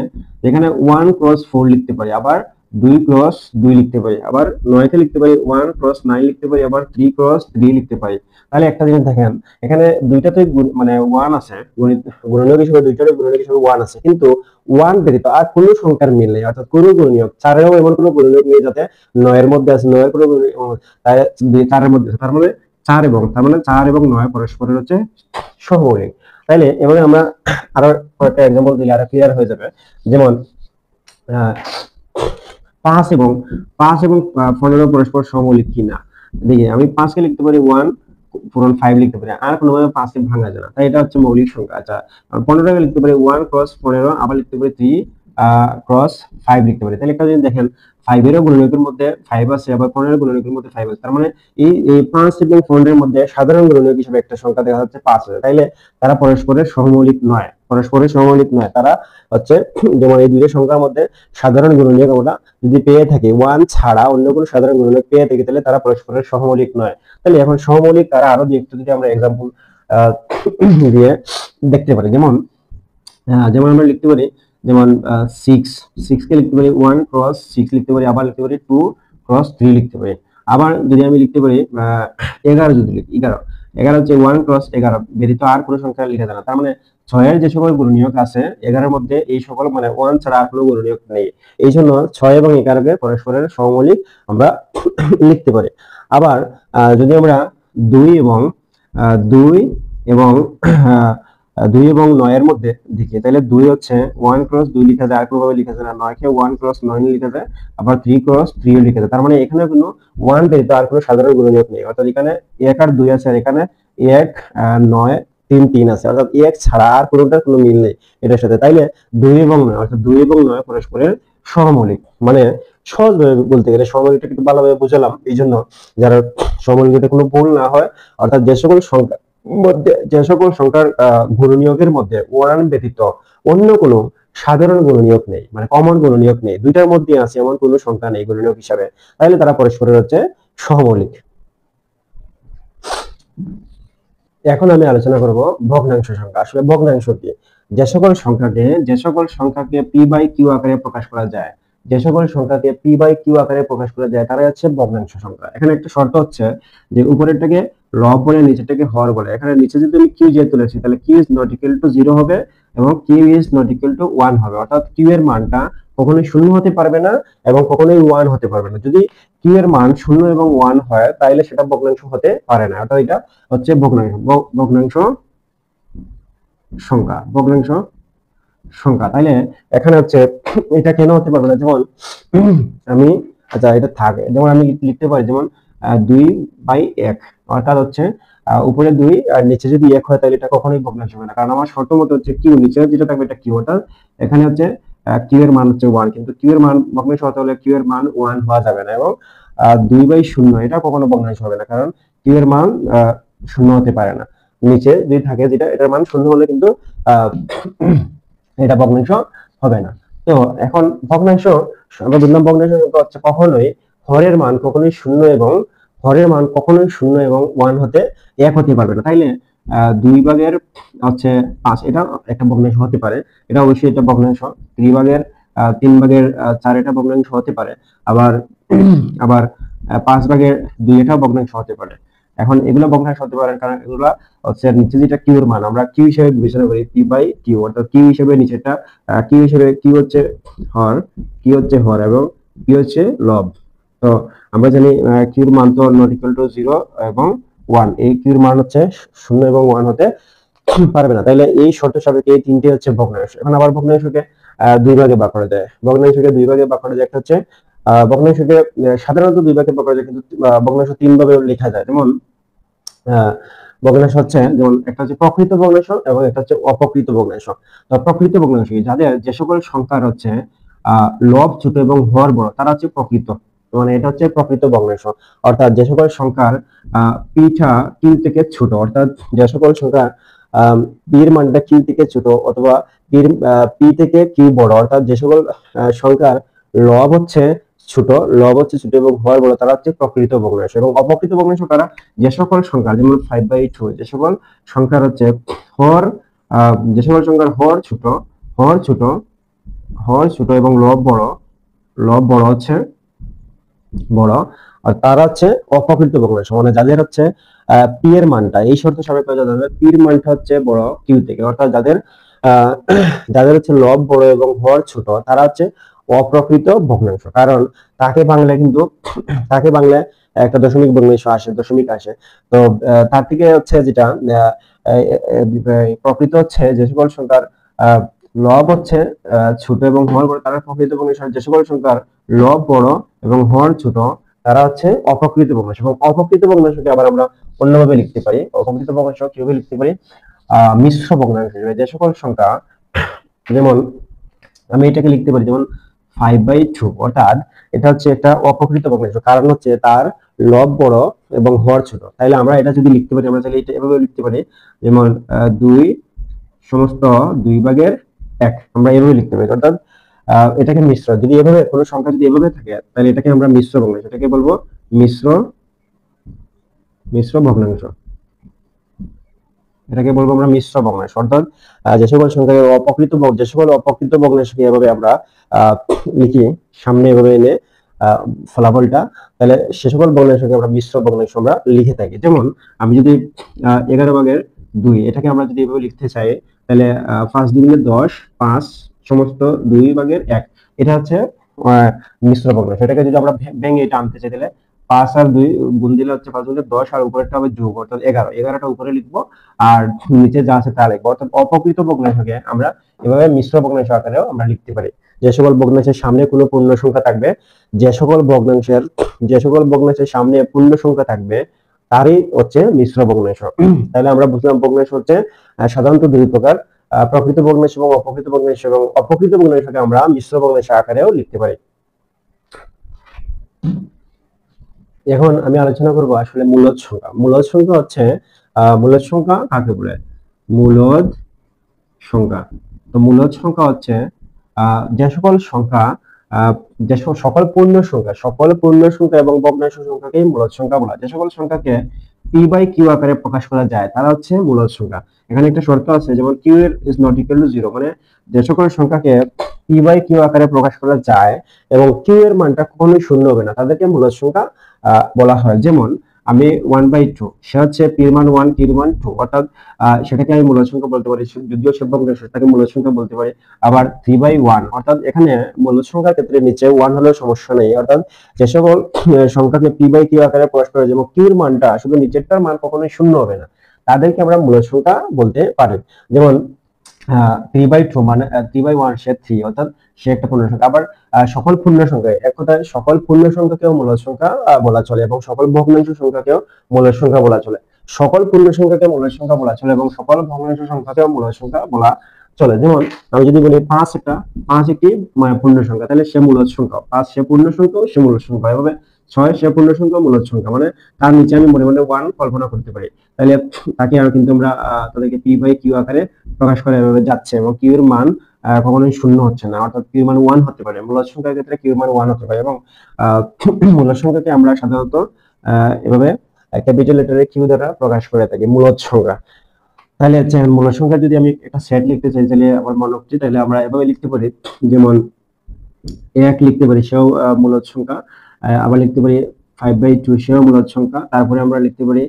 এখানে 1 × 4 লিখতে পারি, আবার 2 ক্রস 2 লিখতে পারি, আবার 9 কে লিখতে পারি 1 ক্রস 9 লিখতে পারি, আবার 3 ক্রস 3 লিখতে পারি। তাহলে একটা জিনিস দেখেন, এখানে দুইটাতে মানে 1 আছে, গুণনীয়ক হিসেবে দুইটারই গুণনীয়ক হিসেবে 1 আছে, কিন্তু 1 ব্যতীত আর কোনো সংখ্যার মিল নেই, অর্থাৎ কোনো গুণনীয়ক 4 এরও এমন কোনো গুণনীয়ক নেই যাতে 9 এর মধ্যে আছে, 9 এর কোনো তাই 4 এর মধ্যে আছে। তার মানে 4 এবং 9 পরস্পরের হচ্ছে সহমৌলিক। তাইলে এবারে আমরা আরো কয়েকটা एग्जांपल দিলে আরো ক্লিয়ার হয়ে যাবে। যেমন 5 এবং 15 পরস্পর সহমৌলিক কিনা। দেখি আমি 5 কে লিখতে পারি 1 পূরণ 5 লিখতে পারি, আর কোনোভাবে 5 কে ভাঙা যায় না, তাই এটা হচ্ছে মৌলিক সংখ্যা। আচ্ছা 15 কে লিখতে পারি 1 ক্রস 15, আবার লিখতে পারি 3 ক্রস 5 লিখতে পারি। তাহলে একটা জিনিস দেখেন, 5 এর গুণনীয়কের মধ্যে 5 আছে, আবার 15 এর গুণনীয়কের মধ্যে 5 আছে, তার মানে এই 5 এবং 15 এর মধ্যে সাধারণ গুণনীয়ক হিসেবে একটা সংখ্যা দেখা যাচ্ছে 5 আছে। তাইলে তারা পরস্পরের সহমৌলিক নয়, তারা হচ্ছে যেমন এই দুইটা সংখ্যার মধ্যে সাধারণ গুণনীয়ক আমরা যদি পেয়ে থাকি 1 ছাড়া অন্য কোনো সাধারণ গুণনীয়ক পেয়ে থাকি, তাহলে তারা পরস্পরের সহমৌলিক নয়। তাহলে এখন সহমৌলিক তারা আরো একটু যদি আমরা एग्जांपल দিয়ে দেখতে পারি, যেমন আমরা লিখতে পারি, যেমন 6 কে লিখতে পারি 1 ক্রস 6 লিখতে পারি, আবার লিখতে পারি 2 ক্রস 3 লিখতে পারি। আবার যদি আমি লিখতে পারি 11, যদি লিখি 11 হচ্ছে 1 ক্রস 11 ব্যতীত আর কোনো সংখ্যা লেখা যায় না। তার মানে 6 এর যে সকল গুণনীয়ক আছে 11 এর মধ্যে এই সকল মানে 1 ছাড়া আর কোনো গুণনীয়ক নেই। এই জন্য 6 এবং 11 কে পরস্পরের সহমৌলিক আমরা লিখতে পারি। আবার যদি আমরা 2 এবং 9 এর মধ্যে দেখি, তাহলে 2 হচ্ছে 1 ক্রস 2 লিখা যায়, আর কোনোভাবে লিখা যায় না। 9 কে 1 ক্রস 9 লিখা যায়, আবার 3 ক্রস 3 লিখা যায়। তার মানে এখানে কোনো 1 ব্যতীত আর কোনো সাধারণ গুণনীয়ক নেই, অর্থাৎ এখানে 1 আর 2 আছে, আর এখানে 1 9 3 3 আছে, অর্থাৎ 1 ছাড়া আর কোনোটার কোনো মিল নেই এটার সাথে। তাইলে 2 এবং 9, অর্থাৎ 2 এবং 9 পরস্পরের সহমৌলিক। মানে সহজভাবে বলতে গেলে সহমৌলিকটা কিন্তু ভালোভাবে বুঝালাম, এই জন্য যারা সহমৌলিকটা কোনো ভুল না হয়, অর্থাৎ যে সকল সংখ্যার গুণনীয়কের মধ্যে 1 ব্যতীত অন্য কোনো সাধারণ গুণনীয়ক নেই, মানে কমন গুণনীয়ক নেই, দুইটার মধ্যে আছে এমন কোনো সংখ্যা নেই গুণনীয়ক হিসাবে, তাহলে তারা পরস্পরের হচ্ছে সহমৌলিক। এখন আমি আলোচনা করব ভগ্নাংশ সংখ্যা। আসলে ভগ্নাংশ কি? যে সকল সংখ্যাকে পি বাই কিউ আকারে প্রকাশ করা যায়, তারা হচ্ছে ভগ্নাংশ সংখ্যা। এখানে একটা শর্ত হচ্ছে যে উপরেরটাকে লব বলে, নিচেরটাকে হর বলে। এখানে নিচে যদি আমি কিউ দিয়ে তুলেছি, তাহলে Q is not equal to 0 হবে এবং Q is not equal to 1 হবে, অর্থাৎ কিউ এর মানটা কখনোই 0 হতে পারবে না এবং কখনোই 1 হতে পারবে না। যদি কিউ এর মান 0 এবং 1 হয়, তাহলে সেটা ভগ্নাংশ হতে পারে না, অর্থাৎ এটা হচ্ছে ভগ্নাংশ সংখ্যা। তাইলে এখানে হচ্ছে এটা কেন হতে পারবে না? যেমন আমি, আচ্ছা এটা থাকে, যেমন আমি লিখতে পারি যেমন 2/1, অর্থাৎ হচ্ছে উপরে 2 আর নিচে যদি 1 হয়, তাহলে এটা কখনোই ভগ্নাংশ হবে না, কারণ আমার শর্ত মতো হচ্ছে কিউ নিচে যেটা থাকবে এটা কিউ, অর্থাৎ এখানে হচ্ছে কিউ এর মান হচ্ছে 1, কিন্তু কিউ এর মান ভগ্নাংশ হতে হলে কিউ এর মান 1 হওয়া যাবে না, এবং 2/0 এটা কখনো ভগ্নাংশ হবে না, কারণ কিউ এর মান 0 হতে পারে না। নিচে যদি থাকে যেটা, এটার মান 0 হলে কিন্তু এটা ভগ্নাংশ হবে না। তো এখন ভগ্নাংশ, আমরা বললাম ভগ্নাংশ সংখ্যা হচ্ছে কখনোই হরের মান কখনোই 0 এবং 1 হতে 1 হতে পারবে না। তাইলে 2/5 হচ্ছে 5, এটা একটা ভগ্নাংশ হতে পারে, এটা অবশ্যই এটা ভগ্নাংশ। 3/4 এটা ভগ্নাংশ হতে পারে, আবার 5/2 এটা ভগ্নাংশ হতে পারে। এখন এগুলো ভগ্নাংশ হতে পারে কারণ এগুলো হচ্ছে নিচে যেটা কিউ এর মান আমরা কিউ হিসেবে বিবেচনা করি, পি বাই কিউ, অর্থাৎ কিউ হিসেবে নিচেটা কিউ হচ্ছে হর এবং কিউ হচ্ছে লব। তো আমরা জানি কিউর মান তো নট ইকুয়াল টু 0 এবং 1, এই কিউর মান হচ্ছে 0 এবং 1 হতে পারবে না। তাইলে এই শর্ত সাপেক্ষে এই তিনটে হচ্ছে ভগ্নাংশ। এখন আবার ভগ্নাংশকে দুই ভাগে ভাগ করা যায়। একটা হচ্ছে ভগ্নাংশকে সাধারণত দুই ভাগে ভাগ করা যায়, কিন্তু ভগ্নাংশ তিন ভাবে লেখা যায়। যেমন ভগ্নাংশ হচ্ছে, যেমন একটা হচ্ছে প্রকৃত ভগ্নাংশ এবং একটা হচ্ছে অপ্রকৃত ভগ্নাংশ। তো প্রকৃত ভগ্নাংশ যাদের যে সকল সংখ্যার হচ্ছে লব ছোট এবং হর বড়, তারা হচ্ছে প্রকৃত, মানে এটা হচ্ছে প্রকৃত ভগ্নাংশ। অর্থাৎ যে সকল সংখ্যার পিটা কিউ থেকে ছোট, অর্থাৎ যে সকল সংখ্যার পির মানটা কিউ থেকে ছোট অথবা পি থেকে কিউ বড়, অর্থাৎ যে সকল সংখ্যার লব হচ্ছে ছোট এবং হর বড়, তারা হচ্ছে প্রকৃত ভগ্নাংশ। এবং অপ্রকৃত ভগ্নাংশ কারা? যে সকল সংখ্যা, যেমন 5/2, যে সকল সংখ্যার হচ্ছে হর ছোট এবং লব বড়, লব বড় হচ্ছে বড়, আর তারা হচ্ছে অপ্রকৃত ভগ্নাংশ, মানে যাদের হচ্ছে পি এর মানটা এই শর্ত সাপেক্ষে যাদের পি এর মানটা হচ্ছে বড় কিউ থেকে, অর্থাৎ যাদের আহ, যাদের হচ্ছে লব বড় এবং হর ছোট তারা হচ্ছে অপ্রকৃত ভগ্নাংশ। কারণ তাকে বাংলায় কিন্তু তাকে বাংলায় একটা দশমিক ভগ্নাংশ আসে, দশমিক আসে। তো তার থেকে হচ্ছে যেটা প্রকৃত হচ্ছে যে সকল সংখ্যার লব হচ্ছে ছোট এবং হর বড় তারা প্রকৃত ভগ্নাংশ, আর যে সকল সংখ্যার লব বড় এবং হর ছোট তারা হচ্ছে অপ্রকৃত ভগ্নাংশ। এবং অপ্রকৃত ভগ্নাংশকে আবার আমরা অন্যভাবে লিখতে পারি, অপ্রকৃত ভগ্নাংশ কিভাবে লিখতে পারি, মিশ্র ভগ্নাংশ হিসেবে। যে সকল সংখ্যা, যেমন আমি এটাকে লিখতে পারি যেমন 5/2, অর্থাৎ এটা হচ্ছে একটা অপ্রকৃত ভগ্নাংশ, কারণ হচ্ছে তার লব বড় এবং হর ছোট। তাইলে আমরা এটা যদি লিখতে পারি, আমরা চাইলে এটা এভাবে লিখতে পারি, যেমন 2 সমস্ত 2/1, আমরা এভাবে লিখতে পারি। অর্থাৎ এটাকে মিশ্র, যদি এভাবে কোনো সংখ্যা যদি এভাবে থাকে তাহলে এটাকে আমরা মিশ্র ভগ্নাংশ, এটাকে বলবো মিশ্র মিশ্র ভগ্নাংশ, এটাকে বলবো আমরা মিশ্র ভগ্নাংশ। অর্থাৎ যে সকল সংখ্যা যে সকল অপ্রকৃত ভগ্নাংশকে এভাবে আমরা লিখি সামনে এভাবে এনে ফলাফলটা, তাহলে সে সকল ভগ্নাংশকে আমরা মিশ্র ভগ্নাংশ আমরা লিখে থাকি। যেমন আমি যদি 11/2 এটাকে আমরা যদি এভাবে লিখতে চাই, তাহলে 5×2 5 সমস্ত 2/1, এটা হচ্ছে মিশ্র ভগ্নাংশ। এটাকে যদি আমরা ভেঙে এটা আনতে চাই, তাহলে 5 আর 2 গুণ দিলে হচ্ছে 5×10, আর উপরেরটা হবে যোগ, অর্থাৎ 11টা উপরে লিখবো আর নিচে যা আছে তা লিখবো। অর্থাৎ অপ্রকৃত ভগ্নাংশকে আমরা এভাবে মিশ্র ভগ্নাংশ আকারেও আমরা লিখতে পারি। যে সকল ভগ্নাংশের সামনে কোনো পূর্ণ সংখ্যা থাকবে, যে সকল ভগ্নাংশের সামনে পূর্ণ সংখ্যা থাকবে তারই হচ্ছে মিশ্র ভগ্নাংশ। তাহলে আমরা বুঝলাম ভগ্নাংশ হচ্ছে সাধারণত দুই প্রকার, প্রকৃত ভগ্নাংশ এবং অপ্রকৃত ভগ্নাংশ, এবং অপ্রকৃত ভগ্নাংশকে আমরা মিশ্র ভগ্নাংশ আকারেও লিখতে পারি। এখন আমি আলোচনা করব আসলে মূলদ সংখ্যা। মূলদ সংখ্যা হচ্ছে মূলদ সংখ্যা কাকে বলে? মূলদ সংখ্যা, তো মূলদ সংখ্যা হচ্ছে যে সকল সংখ্যা যে সকল পূর্ণ সংখ্যা এবং ভগ্নাংশ সংখ্যাকে মূলদ সংখ্যা বলা হয়। যে সকল সংখ্যাকে p/q আকারে প্রকাশ করা যায় তারা হচ্ছে মূলদ সংখ্যা। এখানে একটা শর্ত আছে, যেমন q is not equal to 0, মানে যে সকল সংখ্যাকে p/q আকারে প্রকাশ করা যায় এবং q এর মানটা কখনোই শূন্য হবে না তাদেরকে মূলদ সংখ্যা বলা হয়। যেমন আমি 1/2, সে হচ্ছে p এর মান 1, q এর মান 2, অর্থাৎ সেটাকে আমি মূলদ সংখ্যা বলতে পারি, যদিও সে ভগ্নাংশ সেটাকে মূলদ সংখ্যা বলতে পারি। আবার 3/1, অর্থাৎ এখানে মূলদ সংখ্যার ক্ষেত্রে নিচে 1 হলেও সমস্যা নেই, অর্থাৎ যে সকল সংখ্যাকে p/q আকারে প্রকাশ করা যায় এবং q এর মানটা শুধু নিচেরটার মান কখনোই শূন্য হবে না তাদেরকে আমরা মূলদ সংখ্যা বলতে পারি। যেমন 3/2 মানে 3/1, সে 3, অর্থাৎ সে একটা পূর্ণ সংখ্যা। আবার সকল পূর্ণ সংখ্যা, এক কথায় সকল পূর্ণ সংখ্যাকেও মূলদ সংখ্যা বলা চলে এবং সকল ভগ্নাংশ সংখ্যাকেও মূলদ সংখ্যা বলা চলে। সকল পূর্ণ সংখ্যাকে মূলদ সংখ্যা বলা চলে এবং সকল ভগ্নাংশ সংখ্যাকেও মূলদ সংখ্যা বলা চলে। যেমন আমি যদি বলি 5 একটি পূর্ণ সংখ্যা, তাহলে সে মূলদ সংখ্যা। 5 সে পূর্ণ সংখ্যা, সে মূলদ সংখ্যা। এভাবে 6 সে পূর্ণ সংখ্যা, মূলদ সংখ্যা, মানে তার নিচে আমি মনে মনে 1 কল্পনা করতে পারি, তাহলে তাকে আর কিন্তু আমরা তাদেরকে p/q আকারে প্রকাশ করা এভাবে যাচ্ছে এবং q এর মান কখনোই শূন্য হচ্ছে না, অর্থাৎ q এর মান 1 হতে পারে। মূলদ সংখ্যার ক্ষেত্রে q এর মান 1 হতে পারে এবং মূলদ সংখ্যাকে আমরা সাধারণত এভাবে ক্যাপিটাল লেটারে q দ্বারা প্রকাশ করে থাকি, মূলদ সংখ্যা। তাহলে হচ্ছে মূলদ সংখ্যা যদি আমি একটা সেট লিখতে চাই, তাহলে আমার মনে হচ্ছে তাহলে আমরা এভাবে লিখতে পারি, যেমন 1 লিখতে পারি, সেও মূলদ সংখ্যা। আবার লিখতে পারি 5/2, সেও মূলদ সংখ্যা। তারপরে আমরা লিখতে পারি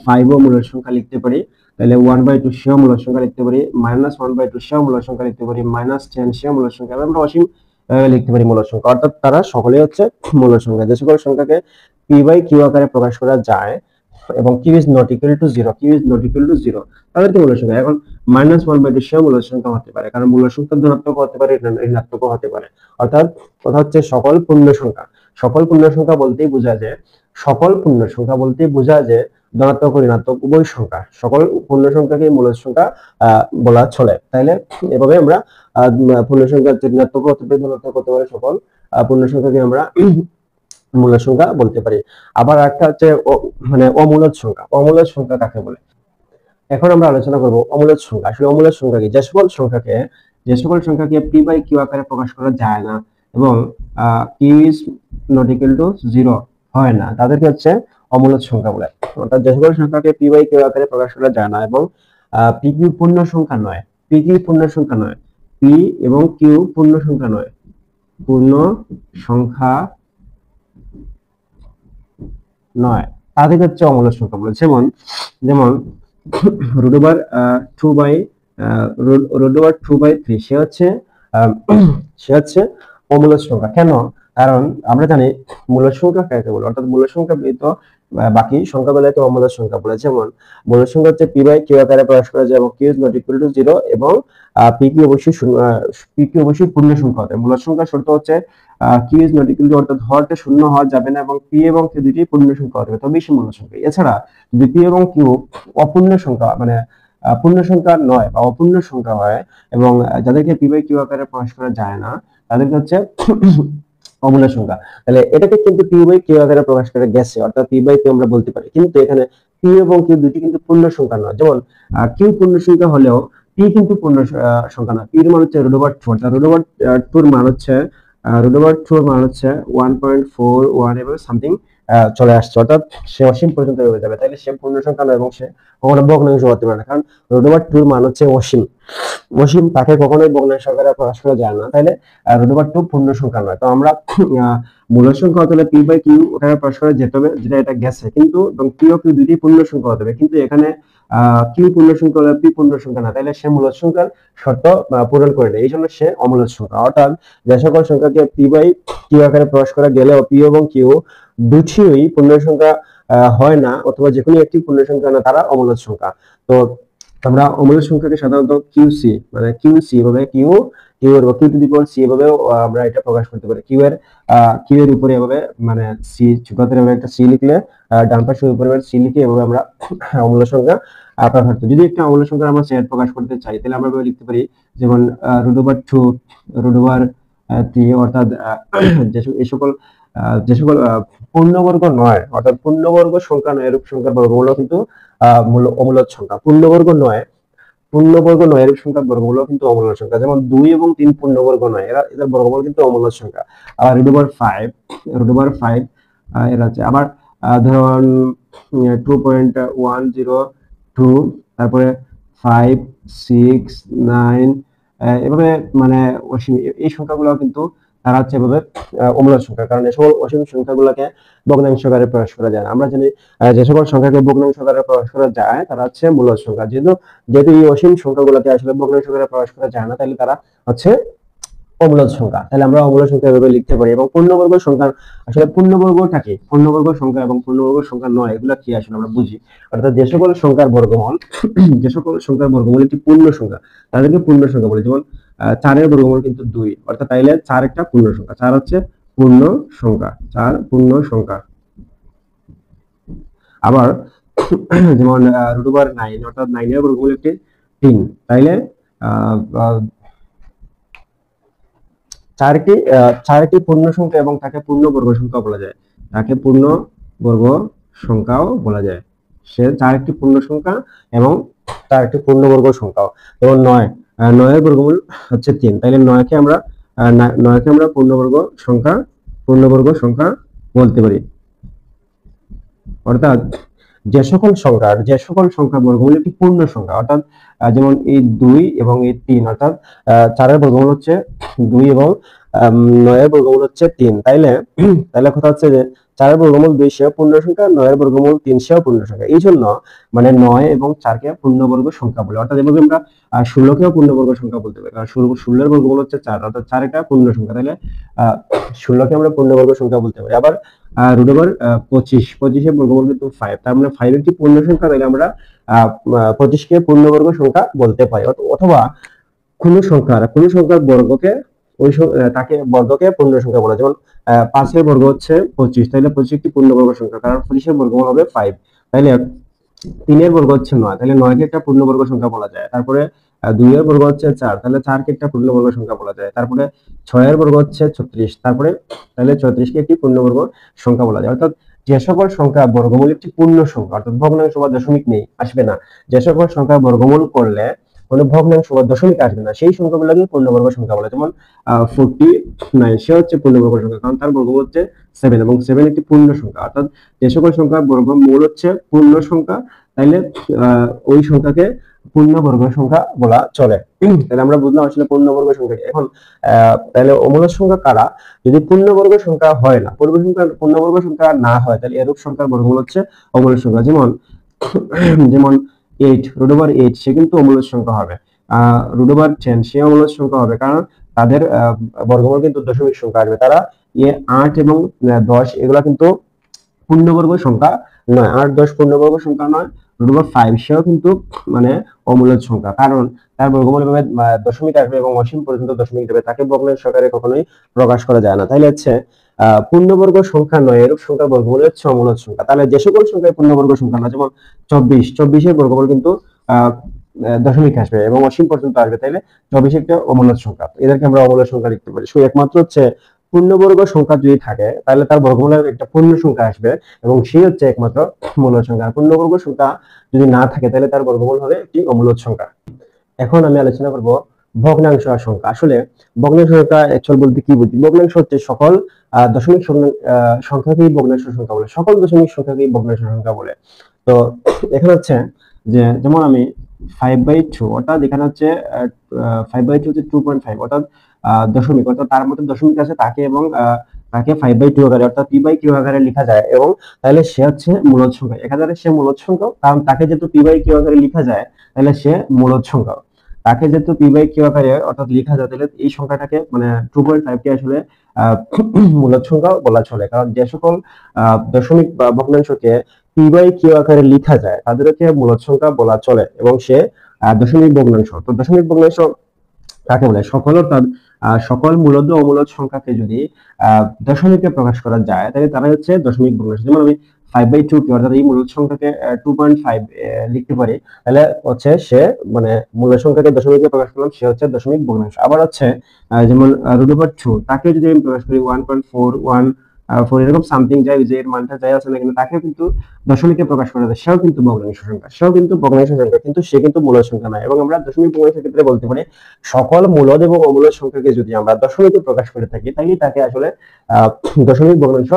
5 ও মূলদ সংখ্যা লিখতে পারি, তাহলে 1/2 সেও মূলদ সংখ্যা লিখতে পারি, -1/2 সেও মূলদ সংখ্যা লিখতে পারি, -10 সেও মূলদ সংখ্যা। আমরা অসীম লিখতে পারি মূলদ সংখ্যা, অর্থাৎ তারা সকলেই হচ্ছে মূলদ সংখ্যা। যে সকল সংখ্যাকে p/q আকারে প্রকাশ করা যায় এবং q is not equal to 0, তাদেরকে মূলদ সংখ্যা। এখন -1/2 সেও মূলদ সংখ্যা হতে পারে, কারণ মূলদ সংখ্যা ধনাত্মক হতে পারে, ঋণাত্মক হতে পারে। অর্থাৎ কথা হচ্ছে সকল পূর্ণ সংখ্যা। সকল পূর্ণ সংখ্যা বলতেই বোঝায় যে ধনাত্মক ও ঋণাত্মক উভয় সংখ্যা, সকল পূর্ণ সংখ্যাকে মূলদ সংখ্যা বলা চলে। তাইলে এভাবে আমরা পূর্ণ সংখ্যা ঋণাত্মক হতে পারে, ধনাত্মক হতে পারে, সকল পূর্ণ সংখ্যাকে আমরা মূলদ সংখ্যা বলতে পারি। আবার একটা হচ্ছে মানে অমূলদ সংখ্যা কাকে বলে? এখন আমরা আলোচনা করব অমূলদ সংখ্যা। আসলে অমূলদ সংখ্যা কি? যে সকল সংখ্যাকে p/q আকারে প্রকাশ করা যায় না এবং q is not equal to 0 হয় না, তাদেরকে হচ্ছে অমূলদ সংখ্যা বলে। অর্থাৎ যে সকল সংখ্যাকে p/q আকারে প্রকাশ করা যায় না এবং pq পূর্ণ সংখ্যা নয়, p এবং q পূর্ণ সংখ্যা নয়, পূর্ণ সংখ্যা নয় তাদেরকে হচ্ছে অমূল্য সংখ্যা বলে। যেমন যেমন রুট ওভার 2/3 সে হচ্ছে অমূল্য সংখ্যা। কেন? কারণ আমরা জানি মূল সংখ্যা কাকে বলে, অর্থাৎ মূল সংখ্যা ব্যতীত বাকি সংখ্যাগুলোকে অমূল্য সংখ্যা বলে। যেমন মূল সংখ্যা হচ্ছে পি বাই কিউ আকারে প্রকাশ করা যায় এবং Q is not equal to 0 এবং পি কি অবশ্যই পি কি অবশ্যই পূর্ণ সংখ্যা হতে। মূল সংখ্যা শর্ত হচ্ছে Q is not equal to, অর্থাৎ হরটা শূন্য হওয়া যাবে না এবং পি এবং কিউ দুটি পূর্ণ সংখ্যা হতে হবে, তবেই সে মূল সংখ্যা। এছাড়া যদি পি এবং কিউ অপূর্ণ সংখ্যা মানে পূর্ণ সংখ্যা নয় বা অপূর্ণ সংখ্যা হয় এবং যাদেরকে পি বাই কিউ আকারে প্রকাশ করা যায় না তাদেরকে হচ্ছে অমূল্য সংখ্যা। তাহলে এটাকে কিন্তু পি বাই কিউ আকারে প্রকাশ করে গেছে, অর্থাৎ পি বাই কিউ আমরা বলতে পারি, কিন্তু এখানে পি এবং কিউ দুটি কিন্তু পূর্ণ সংখ্যা নয়। যেমন কিউ পূর্ণ সংখ্যা হলেও পি কিন্তু পূর্ণ সংখ্যা নয়। পি এর মান হচ্ছে রুট ওভার 2, অর্থাৎ রুট ওভার 2 এর মান হচ্ছে 1.41 এভাবে সামথিং চলে আসছে, অর্থাৎ সে অসীম পর্যন্ত হয়ে যাবে। তাহলে সে পূর্ণ সংখ্যা নয় এবং সে কখনো ভগ্নাংশ হতে পারে না, কারণ রুট ওভার 2 এর মান হচ্ছে অসীম। অসীম তাকে কখনোই ভগ্নাংশ আকারে প্রকাশ করা যায় না, তাহলে রুট ওভার 2 পূর্ণ সংখ্যা নয়। তো আমরা মূল সংখ্যা হতে হলে পি বাই কিউ ওখানে প্রকাশ করা যেতে হবে, যেটা এটা গেছে, কিন্তু পি ও কিউ দুটি পূর্ণ সংখ্যা হতে হবে, কিন্তু এখানে কিউ পূর্ণ সংখ্যা হলে পি পূর্ণ সংখ্যা না, তাহলে সে মূল সংখ্যার শর্ত পূরণ করে নেয়, এই জন্য সে অমূল সংখ্যা। অর্থাৎ যে সকল সংখ্যাকে পি বাই কিউ আকারে প্রকাশ করা গেলেও পি এবং কিউ দুটিই পূর্ণ সংখ্যা হয় না, অথবা যে কোনো একটি পূর্ণ সংখ্যা না, তারা অমূল সংখ্যা। তো আমরা অমূল সংখ্যাকে সাধারণত কিউসি মানে কিউসি ভাবে কিউ কিউ এর Q to the power C এভাবে আমরা এটা প্রকাশ করতে পারি। কিউ এর উপরে এভাবে মানে সি ছোট হাতের এভাবে একটা সি লিখলে ডান পাশের উপরে সি লিখে এভাবে আমরা অমূল সংখ্যা প্রকাশ করতে। যদি একটা অমূল সংখ্যা আমরা সেট প্রকাশ করতে চাই তাহলে আমরা এভাবে লিখতে পারি, যেমন রুট ওভার 2 রুট ওভার 3, অর্থাৎ এই সকল যে সকল পূর্ণবর্গ নয়, অর্থাৎ পূর্ণবর্গ সংখ্যা নয় এরূপ সংখ্যার বর্গমূল কিন্তু অমূল সংখ্যা। পূর্ণবর্গ নয় এরূপ সংখ্যার বর্গমূল কিন্তু অমূল সংখ্যা। যেমন 2 এবং 3 পূর্ণবর্গ নয়, এদের বর্গমূল কিন্তু অমূল সংখ্যা। আবার রুট ওভার 5 এর আছে। আবার ধরুন 2.102, তারপরে 5, 6, 9 এভাবে মানে অসীম, এই সংখ্যাগুলো কিন্তু তারা হচ্ছে এভাবে অমূল সংখ্যা, কারণ এই সকল অসীম সংখ্যাগুলোকে ভগ্নাংশ আকারে প্রকাশ করা যায় না। আমরা জানি যে সকল সংখ্যাকে ভগ্নাংশ আকারে প্রকাশ করা যায় তারা হচ্ছে মূল সংখ্যা। যেহেতু যেহেতু এই অসীম সংখ্যাগুলোকে আসলে ভগ্নাংশ আকারে প্রকাশ করা যায় না, তাহলে তারা হচ্ছে অমূল সংখ্যা। তাহলে আমরা অমূল সংখ্যা এভাবে লিখতে পারি। এবং পূর্ণবর্গ সংখ্যা আসলে পূর্ণবর্গটা কি, পূর্ণবর্গ সংখ্যা এবং পূর্ণবর্গ সংখ্যা নয় এগুলা কি আসলে আমরা বুঝি। অর্থাৎ যে সকল সংখ্যার বর্গমূল যে সকল সংখ্যার বর্গমূল একটি পূর্ণ সংখ্যা তাদেরকে পূর্ণ সংখ্যা বলে। যেমন 4 এর বর্গমূল কিন্তু 2, অর্থাৎ তাইলে 4 একটা পূর্ণ সংখ্যা, 4 হচ্ছে পূর্ণ সংখ্যা, 4 পূর্ণ সংখ্যা। আবার যেমন রুট ওভার 9, অর্থাৎ 9 এর বর্গমূল একটি 3, তাইলে চারটি পূর্ণ সংখ্যা এবং তাকে পূর্ণবর্গ সংখ্যা বলা যায়, তাকে পূর্ণবর্গ সংখ্যাও বলা যায়। সে 4টি পূর্ণ সংখ্যা এবং 4টি পূর্ণবর্গ সংখ্যাও। যেমন 9 এর বর্গমূল হচ্ছে 3, তাইলে 9কে আমরা পূর্ণবর্গ সংখ্যা বলতে পারি। অর্থাৎ যে সকল সংখ্যার বর্গমূল একটি পূর্ণ সংখ্যা, অর্থাৎ যেমন এই 2 এবং এই 3, অর্থাৎ 4 এর বর্গমূল হচ্ছে 2 এবং 9 এর বর্গমূল হচ্ছে 3, তাইলে কথা হচ্ছে যে 4 এর বর্গমূল 2 সেও পূর্ণ সংখ্যা, 9 এর বর্গমূল 3 সেও পূর্ণ সংখ্যা। এই জন্য মানে 9 এবং 4 কে পূর্ণবর্গ সংখ্যা বলে। অর্থাৎ এভাবে আমরা 16 কেও পূর্ণবর্গ সংখ্যা বলতে পারি, কারণ 16 এর বর্গমূল হচ্ছে 4, অর্থাৎ 4 একটা পূর্ণ সংখ্যা, তাহলে 16 কে আমরা পূর্ণবর্গ সংখ্যা বলতে পারি। আবার রুট ওভার 25 এর বর্গমূল কিন্তু 5, তার মানে 5 একটি পূর্ণ সংখ্যা, তাহলে আমরা 25 কে পূর্ণবর্গ সংখ্যা বলতে পারি। অথবা কোন সংখ্যার বর্গকে তাকে বর্গকে পূর্ণ সংখ্যা বলা। যেমন 5 এর বর্গ হচ্ছে 25, তাহলে 25 একটি পূর্ণবর্গ সংখ্যা, কারণ 25 এর বর্গমূল হবে 5। তাহলে 3 এর বর্গ হচ্ছে 9, তাহলে 9 কে একটা পূর্ণবর্গ সংখ্যা বলা যায়। তারপরে 2 এর বর্গ হচ্ছে 4, তাহলে 4 কে একটা পূর্ণবর্গ সংখ্যা বলা যায়। তারপরে 6 এর বর্গ হচ্ছে 36, তাহলে 36 কে একটি পূর্ণবর্গ সংখ্যা বলা যায়। অর্থাৎ যে সকল সংখ্যা বর্গমূল একটি পূর্ণ সংখ্যা, অর্থাৎ ভগ্নাংশ বা দশমিক নেই আসবে না, যে সকল সংখ্যা বর্গমূল করলে কোনো ভগ্নাংশ বা দশমিক আসবে না, সেই সংখ্যাগুলোকে পূর্ণবর্গ সংখ্যা বলে। যেমন 49 সে হচ্ছে পূর্ণবর্গ সংখ্যা, কারণ তার বর্গমূল হচ্ছে 7 এবং 7 একটি পূর্ণ সংখ্যা। অর্থাৎ যে সকল সংখ্যার বর্গমূল হচ্ছে পূর্ণ সংখ্যা, তাইলে ওই সংখ্যাকে পূর্ণবর্গ সংখ্যা বলা চলে। তাহলে আমরা বুঝলাম আসলে পূর্ণবর্গ সংখ্যা কি। এখন তাহলে অমূলদ সংখ্যা কারা? যদি পূর্ণবর্গ সংখ্যা হয় না, পূর্ণবর্গ সংখ্যা না হয়, তাহলে এরূপ সংখ্যার বর্গমূল হচ্ছে অমূলদ সংখ্যা। যেমন যেমন 8 √8 সে কিন্তু অমূলদ সংখ্যা হবে। √10 সে অমূলদ সংখ্যা হবে, কারণ তাদের বর্গমূল কিন্তু দশমিক সংখ্যা আসবে। তারা 8 এবং 10 এগুলা কিন্তু পূর্ণবর্গ সংখ্যা নয়। 8 10 পূর্ণবর্গ সংখ্যা নয়। √5 সেও কিন্তু মানে অমূলদ সংখ্যা, কারণ তার বর্গমূল এভাবে দশমিক আসবে এবং অসীম পর্যন্ত দশমিক দেবে, তাকে ভগ্নাংশ আকারে কখনোই প্রকাশ করা যায় না। তাইলে হচ্ছে পূর্ণবর্গ সংখ্যা নয় এরূপ সংখ্যার বর্গমূল হচ্ছে অমূলদ সংখ্যা। তাহলে যে সকল সংখ্যায় পূর্ণবর্গ সংখ্যা নয়, যেমন 24 এর বর্গমূল কিন্তু দশমিক আসবে এবং অসীম পর্যন্ত আসবে, তাইলে 24 একটা অমূলদ সংখ্যা। এদেরকে আমরা অমূলদ সংখ্যা লিখতে পারি। শুধু একমাত্র হচ্ছে পূর্ণবর্গ সংখ্যা যদি থাকে, তাহলে তার বর্গমূলের একটা পূর্ণ সংখ্যা আসবে এবং সেই হচ্ছে একমাত্র মূলদ সংখ্যা। পূর্ণবর্গ সংখ্যা যদি না থাকে, তাহলে তার বর্গমূল হবে একটি অমূলদ সংখ্যা। এখন আমি আলোচনা করব ভগ্নাংশ আর সংখ্যা। আসলে ভগ্নাংশ সংখ্যা অ্যাকচুয়াল বলতে কি বুঝি? ভগ্নাংশ হচ্ছে সকল দশমিক সংখ্যাকেই ভগ্নাংশ সংখ্যা বলে, সকল দশমিক সংখ্যাকেই ভগ্নাংশ সংখ্যা বলে। তো এখানে হচ্ছে যে যেমন আমি 5/2 অর্থাৎ এখানে হচ্ছে 5/2 হচ্ছে 2.5 অর্থাৎ দশমিক, অর্থাৎ তার মধ্যে দশমিক আছে, তাকে এবং তাকে 5/2 আকারে অর্থাৎ p/q আকারে লেখা যায়, এবং তাহলে সে হচ্ছে মূলদ সংখ্যা। 1000 সে মূলদ সংখ্যা, কারণ তাকে যেহেতু p/q আকারে লেখা যায়, তাহলে সে মূলদ সংখ্যা। তাকে যেহেতু p/q আকারে অর্থাৎ লেখা যায়, তাহলে এই সংখ্যাটাকে মানে 2.5 কে আসলে মূলদ সংখ্যা বলা চলে। কারণ যে সকল দশমিক বা ভগ্নাংশকে p/q আকারে লেখা যায় তাদেরকে মূলদ সংখ্যা বলা চলে, এবং সে দশমিক ভগ্নাংশ। তো দশমিক ভগ্নাংশ কাকে বলে? সকল অর্থাৎ সকল মূলদ ও অমূলদ সংখ্যাকে যদি দশমিকে প্রকাশ করা যায়, তাহলে তারা হচ্ছে দশমিক ভগ্নাংশ। যেমন আমি 5/2 কে অর্থাৎ এই মূলদ সংখ্যাকে 2.5 লিখতে পারি, তাহলে হচ্ছে সে মানে মূলদ সংখ্যাকে দশমিকে প্রকাশ করলাম, সে হচ্ছে দশমিক ভগ্নাংশ। আবার হচ্ছে যেমন √2 তাকে যদি আমি প্রকাশ করি 1.414 এরকম সামথিং যাই, যে এর মানটা যাই আছে না, কিন্তু তাকে কিন্তু দশমিকে প্রকাশ করা যায়, সেও কিন্তু ভগ্নাংশ সংখ্যা, সেও কিন্তু ভগ্নাংশ সংখ্যা, কিন্তু সে কিন্তু মূলদ সংখ্যা নয়। এবং আমরা দশমিক ভগ্নাংশের ক্ষেত্রে বলতে পারি সকল মূলদ এবং অমূলদ সংখ্যাকে যদি আমরা দশমিকে প্রকাশ করে থাকি, তাহলে তাকে আসলে দশমিক ভগ্নাংশ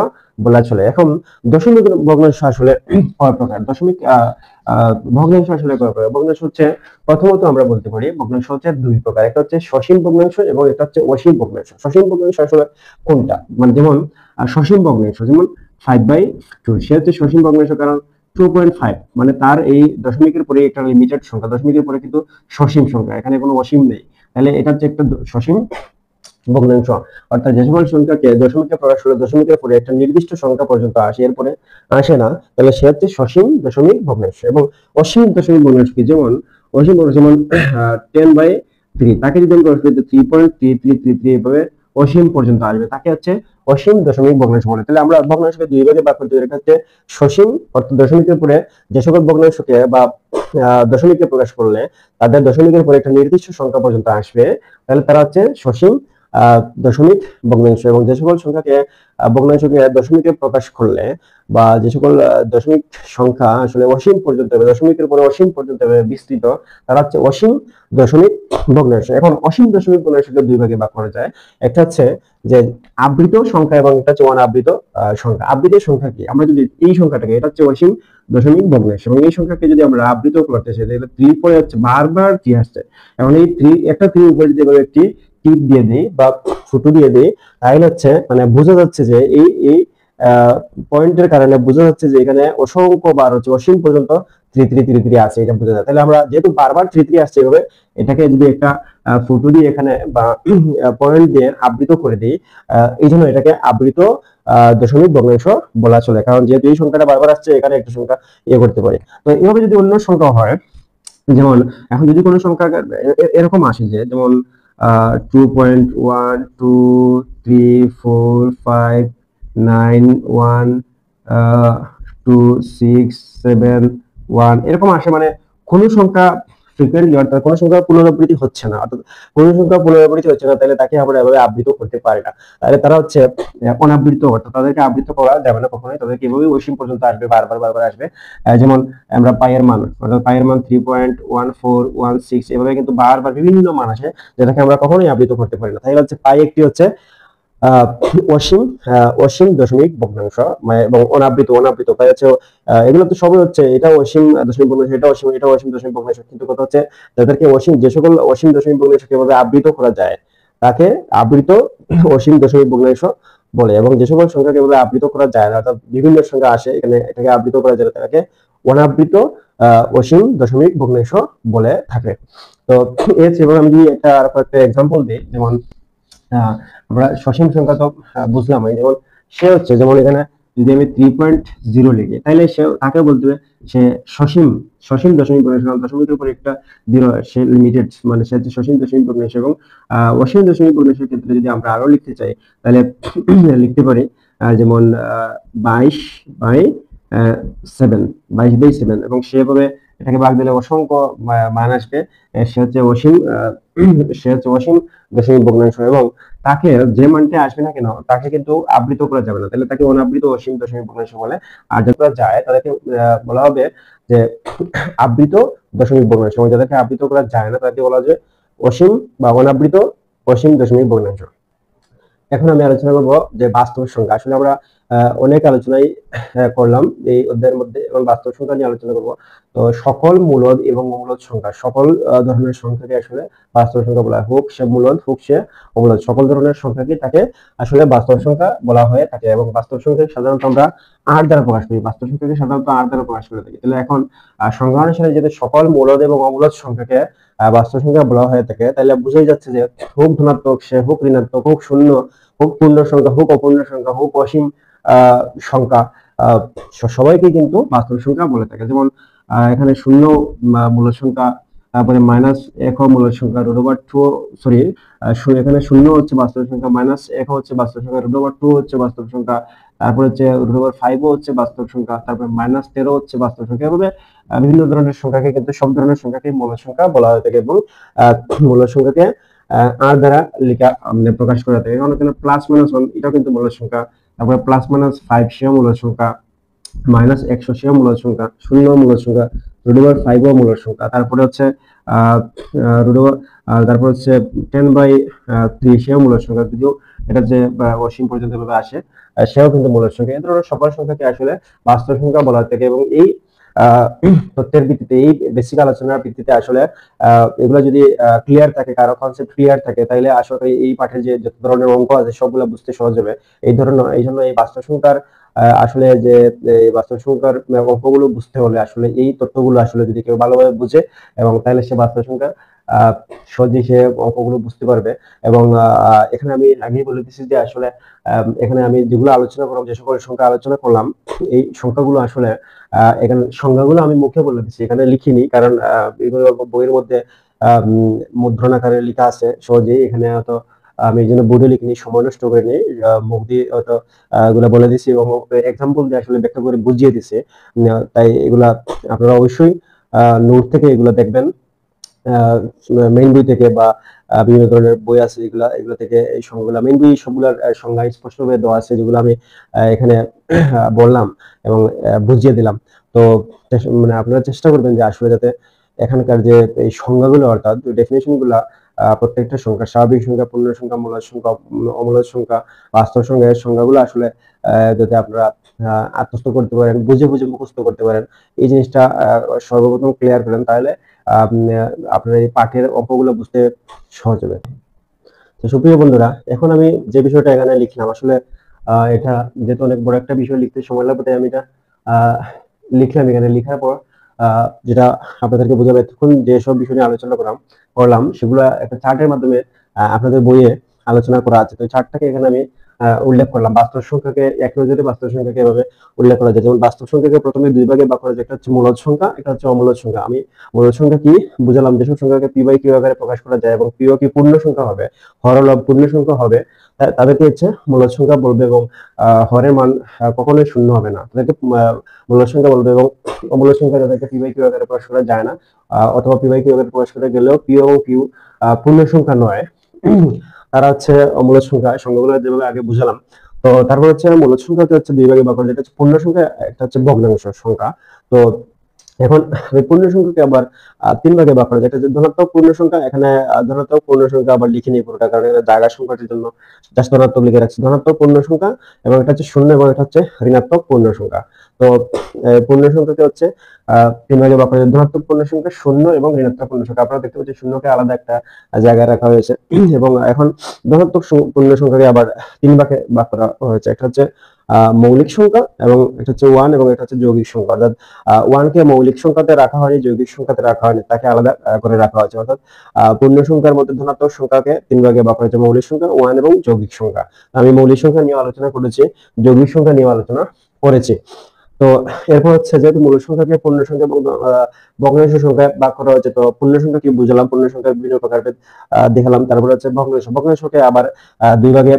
বলা চলে। এখন দশমিক ভগ্নাংশ আসলে কয় প্রকার? দশমিক ভগ্নাংশ আসলে কয় প্রকার? ভগ্নাংশ হচ্ছে প্রথমত আমরা বলতে পারি ভগ্নাংশ হচ্ছে দুই প্রকার, একটা হচ্ছে সসীম ভগ্নাংশ এবং একটা হচ্ছে অসীম ভগ্নাংশ। সসীম ভগ্নাংশ আসলে কোনটা? মানে যেমন সসীম ভগ্নাংশ যেমন 5/2 সে হচ্ছে সসীম ভগ্নাংশ, কারণ 2.5 মানে তার এই দশমিকের পরে একটা লিমিটেড সংখ্যা, দশমিকের পরে কিন্তু সসীম সংখ্যা, এখানে কোনো অসীম নেই, তাহলে এটা হচ্ছে একটা সসীম ভগ্নাংশ। অর্থাৎ যে সকল সংখ্যাকে দশমিকে প্রকাশ করে দশমিকের পরে একটা নির্দিষ্ট সংখ্যা পর্যন্ত আসে, এরপরে আসে না, তাহলে সে হচ্ছে সসীম দশমিক ভগ্নাংশ। এবং অসীম দশমিক ভগ্নাংশ কি? যেমন অসীম ভগ্নাংশ যেমন 10/3 তাকে যদি আমি প্রকাশ করি 3.3333 এভাবে অসীম পর্যন্ত আসবে, তাকে হচ্ছে অসীম দশমিক ভগ্নাংশ বলে। তাহলে আমরা ভগ্নাংশকে দুই ভাগে ভাগ করতে পারি, একটা হচ্ছে সসীম অর্থাৎ দশমিকের পরে যে সকল ভগ্নাংশকে বা দশমিকে প্রকাশ করলে তাদের দশমিকের পরে একটা নির্দিষ্ট সংখ্যা পর্যন্ত আসবে, তাহলে তারা হচ্ছে সসীম দশমিক ভগ্নাংশ। এবং যে সকল সংখ্যাকে ভগ্নাংশকে দশমিকে প্রকাশ করলে বা যে সকল দশমিক সংখ্যা আসলে অসীম পর্যন্ত হবে, দশমিকের পরে অসীম পর্যন্ত হবে বিস্তৃত, তারা হচ্ছে অসীম দশমিক ভগ্নাংশ। এখন অসীম দশমিক ভগ্নাংশকে দুই ভাগে ভাগ করা যায়, একটা হচ্ছে যে আবৃত সংখ্যা এবং একটা হচ্ছে অনাবৃত সংখ্যা। আবৃত সংখ্যা কি? আমরা যদি এই সংখ্যাটাকে, এটা হচ্ছে অসীম দশমিক ভগ্নাংশ, এবং এই সংখ্যাকে যদি আমরা আবৃত করতে চাই, তাহলে 3 পরে হচ্ছে বারবার 3 আসছে, এবং এই 3 একটা 3 উপরে যদি একটি টিপ দিয়ে দেই বা ফুটো দিয়ে দেই, তাহলে হচ্ছে মানে বোঝা যাচ্ছে যে এই পয়েন্টের কারণে বোঝা যাচ্ছে যে এখানে অসংখ্য বার হচ্ছে অসীম পর্যন্ত 3 আছে, এটা বোঝা যায়। তাহলে আমরা যেহেতু বারবার 3 আসছে, এভাবে এটাকে যদি একটা ফুটো দিয়ে এখানে বা পয়েন্ট দিয়ে আবৃত করে দিই, এই জন্য এটাকে আবৃত দশমিক ভগ্নাংশ বলা চলে, কারণ যেহেতু এই সংখ্যাটা বারবার আসছে, এখানে একটা সংখ্যা করতে পারি। তো এইভাবে যদি অন্য সংখ্যা হয়, যেমন এখন যদি কোনো সংখ্যা এরকম আসে যে যেমন 2.12345912671 এরকম আসে, মানে কোন সংখ্যা ফ্রিকোয়েন্টলি অর্থাৎ কোন সংখ্যা পুনরাবৃত্তি হচ্ছে না, অর্থাৎ কোন সংখ্যা পুনরাবৃত্তি হচ্ছে না, তাহলে তাকে আমরা এভাবে আবৃত করতে পারি না, তাহলে তারা হচ্ছে অনাবৃত, অর্থাৎ তাদেরকে আবৃত করা যাবে না কখনোই, তাদেরকে এভাবে অসীম পর্যন্ত আসবে, বারবার আসবে। যেমন আমরা পাইয়ের মান, অর্থাৎ পাইয়ের মান 3.1416 এভাবে কিন্তু বারবার বিভিন্ন মান আসে, যেটাকে আমরা কখনোই আবৃত করতে পারি না। তাই হচ্ছে পাই একটি হচ্ছে আহ, অসীম অসীম দশমিক ভগ্নাংশ এবং অনাবৃত অনাবৃত তাই হচ্ছে এগুলো তো সবই হচ্ছে এটা অসীম দশমিক ভগ্নাংশ, এটা অসীম দশমিক ভগ্নাংশ, কিন্তু কথা হচ্ছে তাদেরকে অসীম যে সকল অসীম দশমিক ভগ্নাংশ কিভাবে আবৃত করা যায় তাকে আবৃত অসীম দশমিক ভগ্নাংশ বলে, এবং যে সকল সংখ্যা কিভাবে আবৃত করা যায় না অর্থাৎ বিভিন্ন সংখ্যা আসে এখানে এটাকে আবৃত করা যায় না, তাকে অনাবৃত অসীম দশমিক ভগ্নাংশ বলে থাকে। তো এর চেয়ে আমি যদি একটা এক্সাম্পল দিই, যেমন আমরা সসীম সংখ্যা তো বুঝলাম, যেমন সে হচ্ছে যেমন এখানে যদি আমি 3.0 লিখি তাহলে সে তাকে বলতে হবে সে সসীম সসীম দশমিক ভগ্নাংশ, দশমিকের উপর একটা জিরো সে লিমিটেড, মানে সে হচ্ছে সসীম দশমিক ভগ্নাংশ। এবং অসীম দশমিক ভগ্নাংশের ক্ষেত্রে যদি আমরা আরো লিখতে চাই তাহলে লিখতে পারি যেমন 22/7, 22/7, এবং সেভাবে এটাকে ভাগ দিলে অসংখ্য মান আসবে। সে হচ্ছে অসীম সে হচ্ছে অসীম দশমিক ভগ্নাংশ, এবং তাকে যে মানটি আসবে না কেন তাকে কিন্তু আবৃত করা যাবে না, তাহলে তাকে অনাবৃত অসীম দশমিক ভগ্নাংশ বলে। আর যারা যায় তাদেরকে বলা হবে যে আবৃত দশমিক ভগ্নাংশ, এবং যাদেরকে আবৃত করা যায় না তাদেরকে বলা হবে অসীম বা অনাবৃত অসীম দশমিক ভগ্নাংশ। এখন আমি আলোচনা করবো যে বাস্তব সংখ্যা। আসলে আমরা অনেক আলোচনাই করলাম এই অধ্যায়ের মধ্যে, এবং বাস্তব সংখ্যা নিয়ে আলোচনা করব। তো সকল মূলদ এবং অমূলদ সংখ্যা, সকল ধরনের সংখ্যাকে আসলে বাস্তব সংখ্যা বলা হয়, হোক সে মূলদ হোক সে অমূলদ, সকল ধরনের সংখ্যাকে তাকে আসলে বাস্তব সংখ্যা বলা হয়ে থাকে। এবং বাস্তব সংখ্যাকে সাধারণত আমরা আট দ্বারা প্রকাশ করি, বাস্তব সংখ্যাকে সাধারণত আট দ্বারা প্রকাশ করে থাকি। তাহলে এখন সংখ্যা অনুসারে যদি সকল মূলদ এবং অমূলদ সংখ্যাকে বাস্তব সংখ্যা বলা হয়ে থাকে তাহলে বুঝাই যাচ্ছে যে হোক ধনাত্মক সে হোক ঋণাত্মক, হোক শূন্য হোক পূর্ণ সংখ্যা হোক অপূর্ণ সংখ্যা হোক অসীম সংখ্যা, সবাইকে কিন্তু বাস্তব সংখ্যা বলে থাকে। যেমন এখানে শূন্য মূলদ সংখ্যা, তারপরে -1 মূলদ সংখ্যা, √2 সরি এখানে শূন্য হচ্ছে বাস্তব সংখ্যা, -1 হচ্ছে বাস্তব সংখ্যা, √2 হচ্ছে বাস্তব সংখ্যা, তারপর হচ্ছে √5 হচ্ছে বাস্তব সংখ্যা, তারপরে -13 হচ্ছে বাস্তব সংখ্যা। এভাবে বিভিন্ন ধরনের সংখ্যাকে কিন্তু সব ধরনের সংখ্যাকে মূলদ সংখ্যা বলা হয়ে থাকে, এবং মূলদ সংখ্যাকে আর দ্বারা লেখা প্রকাশ করা থাকে। কারণ এখানে +-1 এটাও কিন্তু মূলদ সংখ্যা, তারপরে +-5 সেও মূলদ সংখ্যা, -100 সেও মূলদ সংখ্যা, শূন্য মূলদ সংখ্যা, √5 ও মূলদ সংখ্যা, তারপরে হচ্ছে তারপর হচ্ছে 10/3 সেও মূলদ সংখ্যা, যদিও এটা যে অসীম পর্যন্ত ভাবে আসে সেও কিন্তু মূলদ সংখ্যা। এই ধরনের সকল সংখ্যাকে আসলে বাস্তব সংখ্যা বলা থাকে। এবং এই তথ্যের ভিত্তিতে এই বেসিক আলোচনার ভিত্তিতে আসলে এগুলো যদি ক্লিয়ার থাকে, কারো কনসেপ্ট ক্লিয়ার থাকে, তাহলে আসলে এই পাঠে যে যত ধরনের অঙ্ক আছে সবগুলো বুঝতে সহজ হবে। এই জন্য এই বাস্তব সংখ্যার আসলে যে এই বাস্তব সংখ্যার অঙ্কগুলো বুঝতে হলে আসলে এই তথ্যগুলো আসলে যদি কেউ ভালোভাবে বুঝে, এবং তাহলে সে বাস্তব সংখ্যা সহজেই সে অঙ্কগুলো বুঝতে পারবে। এবং এখানে আমি আগেই বলে দিচ্ছি যে আসলে এখানে আমি যেগুলো আলোচনা করলাম, যে সকল সংখ্যা আলোচনা করলাম, এই সংখ্যাগুলো আসলে এখানে সংখ্যাগুলো আমি মুখে বলে দিচ্ছি, এখানে লিখিনি, কারণ এগুলো বইয়ের মধ্যে মুদ্রণ আকারে লেখা আছে সহজেই, এখানে হয়তো আমি এই জন্য বোর্ডে লিখিনি, সময় নষ্ট করিনি, মুখ দিয়ে হয়তো এগুলা বলে দিছি এবং এক্সাম্পল দিয়ে আসলে ব্যাখ্যা করে বুঝিয়ে দিছে। তাই এগুলা আপনারা অবশ্যই নোট থেকে এগুলা দেখবেন, মেইন বই থেকে বা বিভিন্ন ধরনের বই আছে এগুলো থেকে এই সংখ্যাগুলো, মেইন বই সবগুলোর সংজ্ঞা স্পষ্টভাবে দেওয়া আছে, যেগুলো আমি এখানে বললাম এবং বুঝিয়ে দিলাম। তো মানে আপনারা চেষ্টা করবেন যে আসলে যাতে এখানকার যে এই সংজ্ঞাগুলো অর্থাৎ ডেফিনেশন গুলা প্রত্যেকটা সংখ্যা, স্বাভাবিক সংখ্যা, পূর্ণ সংখ্যা, মূলদ সংখ্যা, অমূলদ সংখ্যা, বাস্তব সংখ্যা, এর সংখ্যাগুলো আসলে যাতে আপনারা আত্মস্থ করতে পারেন, বুঝে বুঝে মুখস্থ করতে পারেন, এই জিনিসটা সর্বপ্রথম ক্লিয়ার করেন, তাহলে আপনার এই পাঠের অঙ্কগুলো বুঝতে সহজ হবে। তো সুপ্রিয় বন্ধুরা, এখন আমি যে বিষয়টা এখানে লিখলাম আসলে এটা যেহেতু অনেক বড় একটা বিষয়, লিখতে সময় লাগবে, তাই আমি এটা লিখলাম। এখানে লেখার পর যেটা আপনাদেরকে বোঝাবো, এতক্ষণ যেসব বিষয় নিয়ে আলোচনা করলাম সেগুলো একটা চার্টের মাধ্যমে আপনাদের বইয়ে আলোচনা করা আছে। তো চার্টটাকে এখানে আমি উল্লেখ করলাম। বাস্তব সংখ্যাকে এক নজরে বাস্তব সংখ্যাকে এভাবে উল্লেখ করা যায়। যেমন বাস্তব সংখ্যাকে প্রথমে দুই ভাগে ভাগ করা যায়, একটা হচ্ছে মূলদ সংখ্যা, একটা হচ্ছে অমূলদ সংখ্যা। আমি মূলদ সংখ্যা কি বুঝালাম, যেসব সংখ্যাকে p/q আকারে প্রকাশ করা যায় এবং p/q কি পূর্ণ সংখ্যা হবে, হরলব পূর্ণ সংখ্যা হবে, তাদেরকে হচ্ছে মূলদ সংখ্যা বলবে। এবং হরের মান কখনোই শূন্য হবে না, তাদেরকে মূলদ সংখ্যা বলবে। এবং অমূলদ সংখ্যা যাদেরকে p/q আকারে প্রকাশ করা যায় না, অথবা p/q আকারে প্রকাশ করা গেলেও p এবং q পূর্ণ সংখ্যা নয়, তারা হচ্ছে অমূলদ সংখ্যা। সংখ্যাগুলো যেভাবে আগে বুঝালাম। তো তারপর হচ্ছে মূলদ সংখ্যাকে হচ্ছে দুই ভাগে ভাগ করা যায়, একটা হচ্ছে পূর্ণ সংখ্যা, একটা হচ্ছে ভগ্নাংশ সংখ্যা। তো এখন আমি পূর্ণ সংখ্যাকে আবার তিন ভাগে ভাগ করা যায়। এটা যে ধনাত্মক পূর্ণ সংখ্যা, এখানে ধনাত্মক পূর্ণ সংখ্যা আবার লিখে নিই পুরোটা, কারণ এখানে জায়গা সংখ্যাটির জন্য জাস্ট ধনাত্মক লিখে রাখছি। ধনাত্মক পূর্ণ সংখ্যা এবং এটা হচ্ছে শূন্য এবং এটা হচ্ছে ঋণাত্মক পূর্ণ সংখ্যা। তো পূর্ণ সংখ্যাকে হচ্ছে তিন ভাগে ভাগ করা যায়। ধনাত্মক পূর্ণ সংখ্যা শূন্য এবং ঋণাত্মক পূর্ণ সংখ্যা। আপনারা দেখতে পাচ্ছেন শূন্যকে আলাদা একটা জায়গায় রাখা হয়েছে এবং এখন ধনাত্মক পূর্ণ সংখ্যাকে আবার তিন ভাগে ভাগ করা হয়েছে। একটা হচ্ছে মৌলিক সংখ্যা এবং এটা হচ্ছে ওয়ান এবং এটা হচ্ছে যৌগিক সংখ্যা। অর্থাৎ ওয়ানকে মৌলিক সংখ্যাতে রাখা হয়নি, যৌগিক সংখ্যাতে রাখা হয়নি, তাকে আলাদা করে রাখা হয়েছে। অর্থাৎ পূর্ণ সংখ্যার মধ্যে ধনাত্মক সংখ্যাকে তিন ভাগে ভাগ করা হয়েছে, মৌলিক সংখ্যা, ওয়ান এবং যৌগিক সংখ্যা। আমি মৌলিক সংখ্যা নিয়ে আলোচনা করেছি, যৌগিক সংখ্যা নিয়ে আলোচনা করেছি। তো এরপর হচ্ছে যেহেতু মূল সংখ্যাকে পূর্ণ সংখ্যা এবং ভগ্নাংশ সংখ্যায় ভাগ করা হয়েছে, তো পূর্ণ সংখ্যা কি বুঝলাম, পূর্ণ সংখ্যার বিভিন্ন প্রকারভেদ দেখালাম। তারপরে হচ্ছে ভগ্নাংশ, ভগ্নাংশকে আবার দুই ভাগে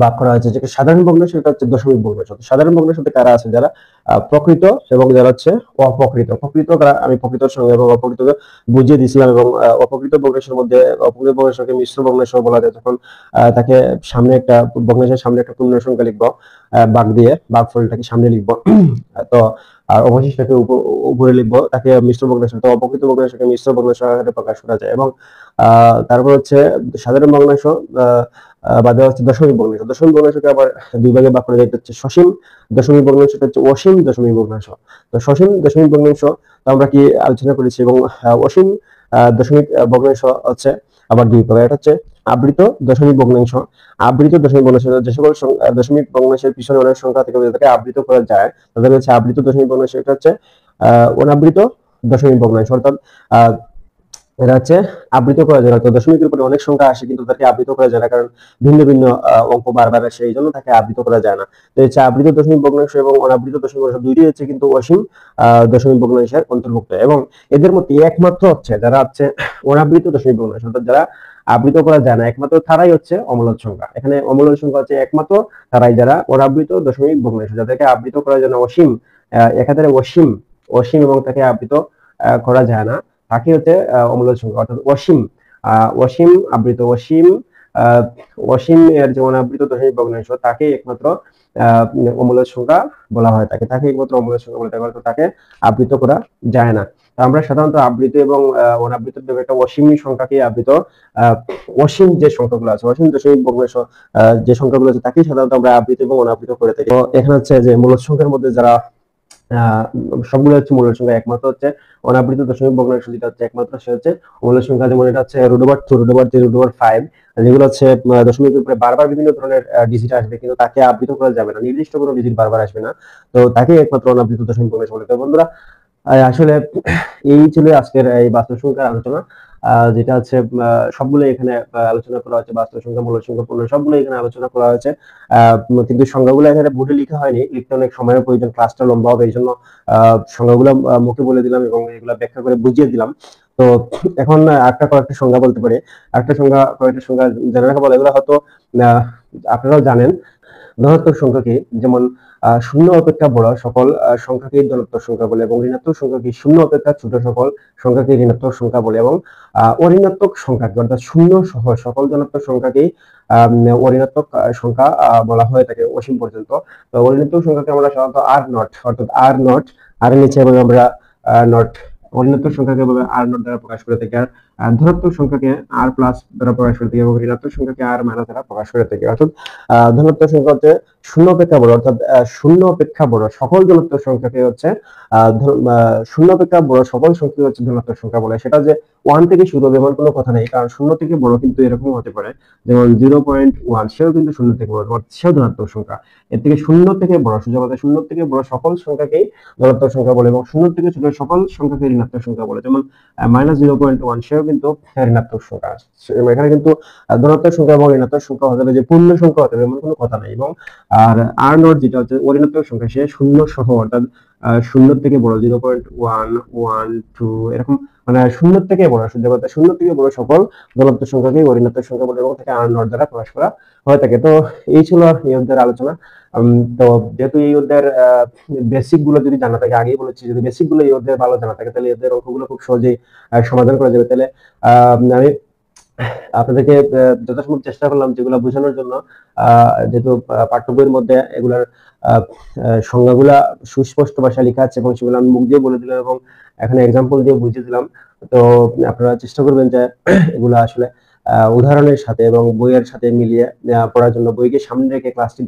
ভাগ করা হয়েছে, যেটা সাধারণ ভগ্নাংশ, এটা হচ্ছে দশমিক ভগ্নাংশ। সাধারণ ভগ্নাংশতে কারা আছে, যারা প্রকৃত এবং যারা হচ্ছে অপ্রকৃত। প্রকৃত আমি প্রকৃত সঙ্গে এবং অপ্রকৃত বুঝিয়ে দিয়েছিলাম, এবং অপ্রকৃত ভগ্নাংশের মধ্যে অপ্রকৃত ভগ্নাংশকে মিশ্র ভগ্নাংশ বলা যায়। তখন তাকে সামনে একটা ভগ্নাংশের সামনে একটা পূর্ণ সংখ্যা লিখবো, ভাগ দিয়ে ভাগফলটাকে সামনে লিখবো। তো আর অবশিষ্টটাকে উপরে লিখবো, তাকে মিশ্র ভগ্নাংশ। তো অপ্রকৃত ভগ্নাংশকে মিশ্র ভগ্নাংশ আকারে প্রকাশ করা যায়। এবং তারপর হচ্ছে সাধারণ ভগ্নাংশ বাদে হচ্ছে দশমিক ভগ্নাংশ। দশমিক ভগ্নাংশকে আবার দুই ভাগে ভাগ করা যায়, হচ্ছে সসীম দশমিক ভগ্নাংশ, হচ্ছে অসীম দশমিক ভগ্নাংশ। তো সসীম দশমিক ভগ্নাংশ আমরা কি আলোচনা করেছি, এবং অসীম দশমিক ভগ্নাংশ হচ্ছে আবার দুই প্রকার। এটা হচ্ছে আবৃত দশমিক ভগ্নাংশ। আবৃত দশমিক ভগ্নাংশ, যে সকল দশমিক ভগ্নাংশের পিছনে অনেক সংখ্যা থেকে তাকে আবৃত করা যায়, তাদের হচ্ছে আবৃত দশমিক ভগ্নাংশ। এটা হচ্ছে অনাবৃত দশমিক ভগ্নাংশ। অর্থাৎ এটা হচ্ছে আবৃত করা যায় না। তো দশমিকের উপরে অনেক সংখ্যা আসে কিন্তু তাকে আবৃত করা যায় না, কারণ ভিন্ন ভিন্ন অঙ্ক বারবার আসে, এই জন্য তাকে আবৃত করা যায় না। তো হচ্ছে আবৃত দশমিক ভগ্নাংশ এবং অনাবৃত দশমিক ভগ্নাংশ দুইটি হচ্ছে কিন্তু অসীম দশমিক ভগ্নাংশের অন্তর্ভুক্ত। এবং এদের মধ্যে একমাত্র হচ্ছে যারা হচ্ছে অনাবৃত দশমিক ভগ্নাংশ, অর্থাৎ যারা আবৃত করা যায় না, একমাত্র তারাই হচ্ছে অমূলদ সংখ্যা। এখানে অমূলদ সংখ্যা হচ্ছে একমাত্র তারাই যারা অনাবৃত দশমিক ভগ্নাংশ, যাদেরকে আবৃত করা যায় না, অসীম, একাধারে অসীম, অসীম এবং তাকে আবৃত করা যায় না, তাকে হচ্ছে অমূলদ সংখ্যা। অর্থাৎ অসীম, অসীম আবৃত, অসীম অসীম এর যে অনাবৃত দশমিক ভগ্নাংশ, তাকে একমাত্র অমূলদ সংখ্যা বলা হয়, তাকে একমাত্র অমূলদ সংখ্যা বলে, তাকে আবৃত করা যায় না। আমরা সাধারণত আবৃত এবং অনাবৃত একটা অসীম সংখ্যাকে আবৃত, অসীম যে সংখ্যাগুলো আছে, অসীম দশমিক ভগ্নাংশ যে সংখ্যাগুলো আছে, তাকেই সাধারণত আমরা আবৃত এবং অনাবৃত করে থাকি। তো এখানে হচ্ছে যে মূলদ সংখ্যার মধ্যে যারা সবগুলো হচ্ছে মূল সংখ্যা, একমাত্র হচ্ছে অনাবৃত দশমিক ভগ্নাংশ যেটা হচ্ছে একমাত্র, সে হচ্ছে মূল সংখ্যা। যেমন এটা হচ্ছে √2, √3, √5, যেগুলো হচ্ছে দশমিকের উপরে বারবার বিভিন্ন ধরনের ডিজিট আসবে, কিন্তু তাকে আবৃত করা যাবে না, নির্দিষ্ট কোনো ডিজিট বারবার আসবে না, তো তাকে একমাত্র অনাবৃত দশমিক ভগ্নাংশ বলে। তো বন্ধুরা, আসলে এই ছিল আজকের এই বাস্তব সংখ্যার আলোচনা, যেটা হচ্ছে সবগুলো এখানে আলোচনা করা হয়েছে। বাস্তব সংখ্যা, মূল সংখ্যা, পূর্ণ, সবগুলো এখানে আলোচনা করা হয়েছে। কিন্তু সংখ্যাগুলো এখানে বোর্ডে লেখা হয়নি, লিখতে অনেক সময়ের প্রয়োজন, ক্লাসটা লম্বা হবে, এই জন্য সংখ্যাগুলো মুখে বলে দিলাম এবং এগুলো ব্যাখ্যা করে বুঝিয়ে দিলাম। তো এখন কয়েকটা সংখ্যা বলতে পারি, কয়েকটা সংখ্যা জেনে রাখা বলে, এগুলো হয়তো আপনারাও জানেন। ধনাত্মক সংখ্যা কি, যেমন শূন্য অপেক্ষা বড় সকল সংখ্যাকে ধনাত্মক সংখ্যা বলে, এবং ঋণাত্মক সংখ্যা কি, শূন্য অপেক্ষা ছোট সকল সংখ্যাকে ঋণাত্মক সংখ্যা বলে, এবং অঋণাত্মক সংখ্যা কি, অর্থাৎ শূন্য সহ সকল ধনাত্মক সংখ্যাকেই অঋণাত্মক সংখ্যা বলা হয়ে থাকে অসীম পর্যন্ত। তো অঋণাত্মক সংখ্যাকে আমরা সাধারণত আর নট, অর্থাৎ আর নট, আর এর নিচে এবং আমরা নট, অঋণাত্মক সংখ্যাকে আর নট দ্বারা প্রকাশ করে থাকি, আর ধনাত্মক সংখ্যাকে আর প্লাস দ্বারা প্রকাশ করে থাকি, এবং ঋণাত্মক সংখ্যাকে আর মাইনাস দ্বারা প্রকাশ করে থাকি। অর্থাৎ ধনাত্মক সংখ্যা হচ্ছে শূন্য অপেক্ষা বড়, অর্থাৎ শূন্য অপেক্ষা বড় সকল ধনাত্মক সংখ্যাকে হচ্ছে শূন্য অপেক্ষা বড় সকল সংখ্যা হচ্ছে ধনাত্মক সংখ্যা বলে। সেটা যে 1 থেকে শুরু হবে এমন কোনো কথা নেই, কারণ শূন্য থেকে বড় কিন্তু এরকম হতে পারে, যেমন 0.1, সেও কিন্তু শূন্য থেকে বড়, সেও ধনাত্মক সংখ্যা। এর থেকে শূন্য থেকে বড়, সোজা কথা, শূন্য থেকে বড় সকল সংখ্যাকেই ধনাত্মক সংখ্যা বলে, এবং শূন্য থেকে ছোট সকল সংখ্যাকে ঋণাত্মক সংখ্যা বলে। যেমন -0.1, সেও কিন্তু ঋণাত্মক সংখ্যা। এখানে কিন্তু ধনাত্মক সংখ্যা এবং ঋণাত্মক সংখ্যা হতে হবে, যে পূর্ণ সংখ্যা হতে হবে এমন কোনো কথা নাই। এবং আর নট যেটা হচ্ছে অঋণাত্মক সংখ্যা, সে শূন্য সহ, অর্থাৎ শূন্য থেকে বড়, 0.1, 1, 2 এরকম, মানে শূন্য থেকে বড়, সোজা কথা, শূন্য থেকে বড় সকল ধনাত্মক সংখ্যাকে ঋণাত্মক সংখ্যা বলে, এবং তাকে আর নট দ্বারা প্রকাশ করা হয়ে থাকে। তো এই ছিল এই অধ্যায়ের আলোচনা। তো যেহেতু এই অধ্যায়ের বেসিক গুলো যদি জানা থাকে, আগেই বলেছি, যদি বেসিক গুলো এই অধ্যায়ের ভালো জানা থাকে, তাহলে এই অধ্যায়ের অঙ্কগুলো খুব সহজেই সমাধান করা যাবে। তাহলে আমি আপনাদেরকে যথাসম্ভব চেষ্টা করলাম যেগুলো বোঝানোর জন্য। যেহেতু পাঠ্য বইয়ের মধ্যে এগুলার আহ, সংজ্ঞাগুলা সুস্পষ্ট ভাষায় লেখা আছে এবং সেগুলো আমি মুখ দিয়ে বলে দিলাম এবং এখানে এক্সাম্পল দিয়ে বুঝিয়ে দিলাম। তো আপনারা চেষ্টা করবেন যে এগুলা আসলে উদাহরণের সাথে এবং বইয়ের সাথে মিলিয়ে পড়ার জন্য, বইকে সামনে রেখে ক্লাসটি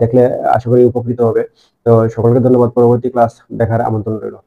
দেখলে আশা করি উপকৃত হবে। তো সকলকে ধন্যবাদ, পরবর্তী ক্লাস দেখার আমন্ত্রণ রইল।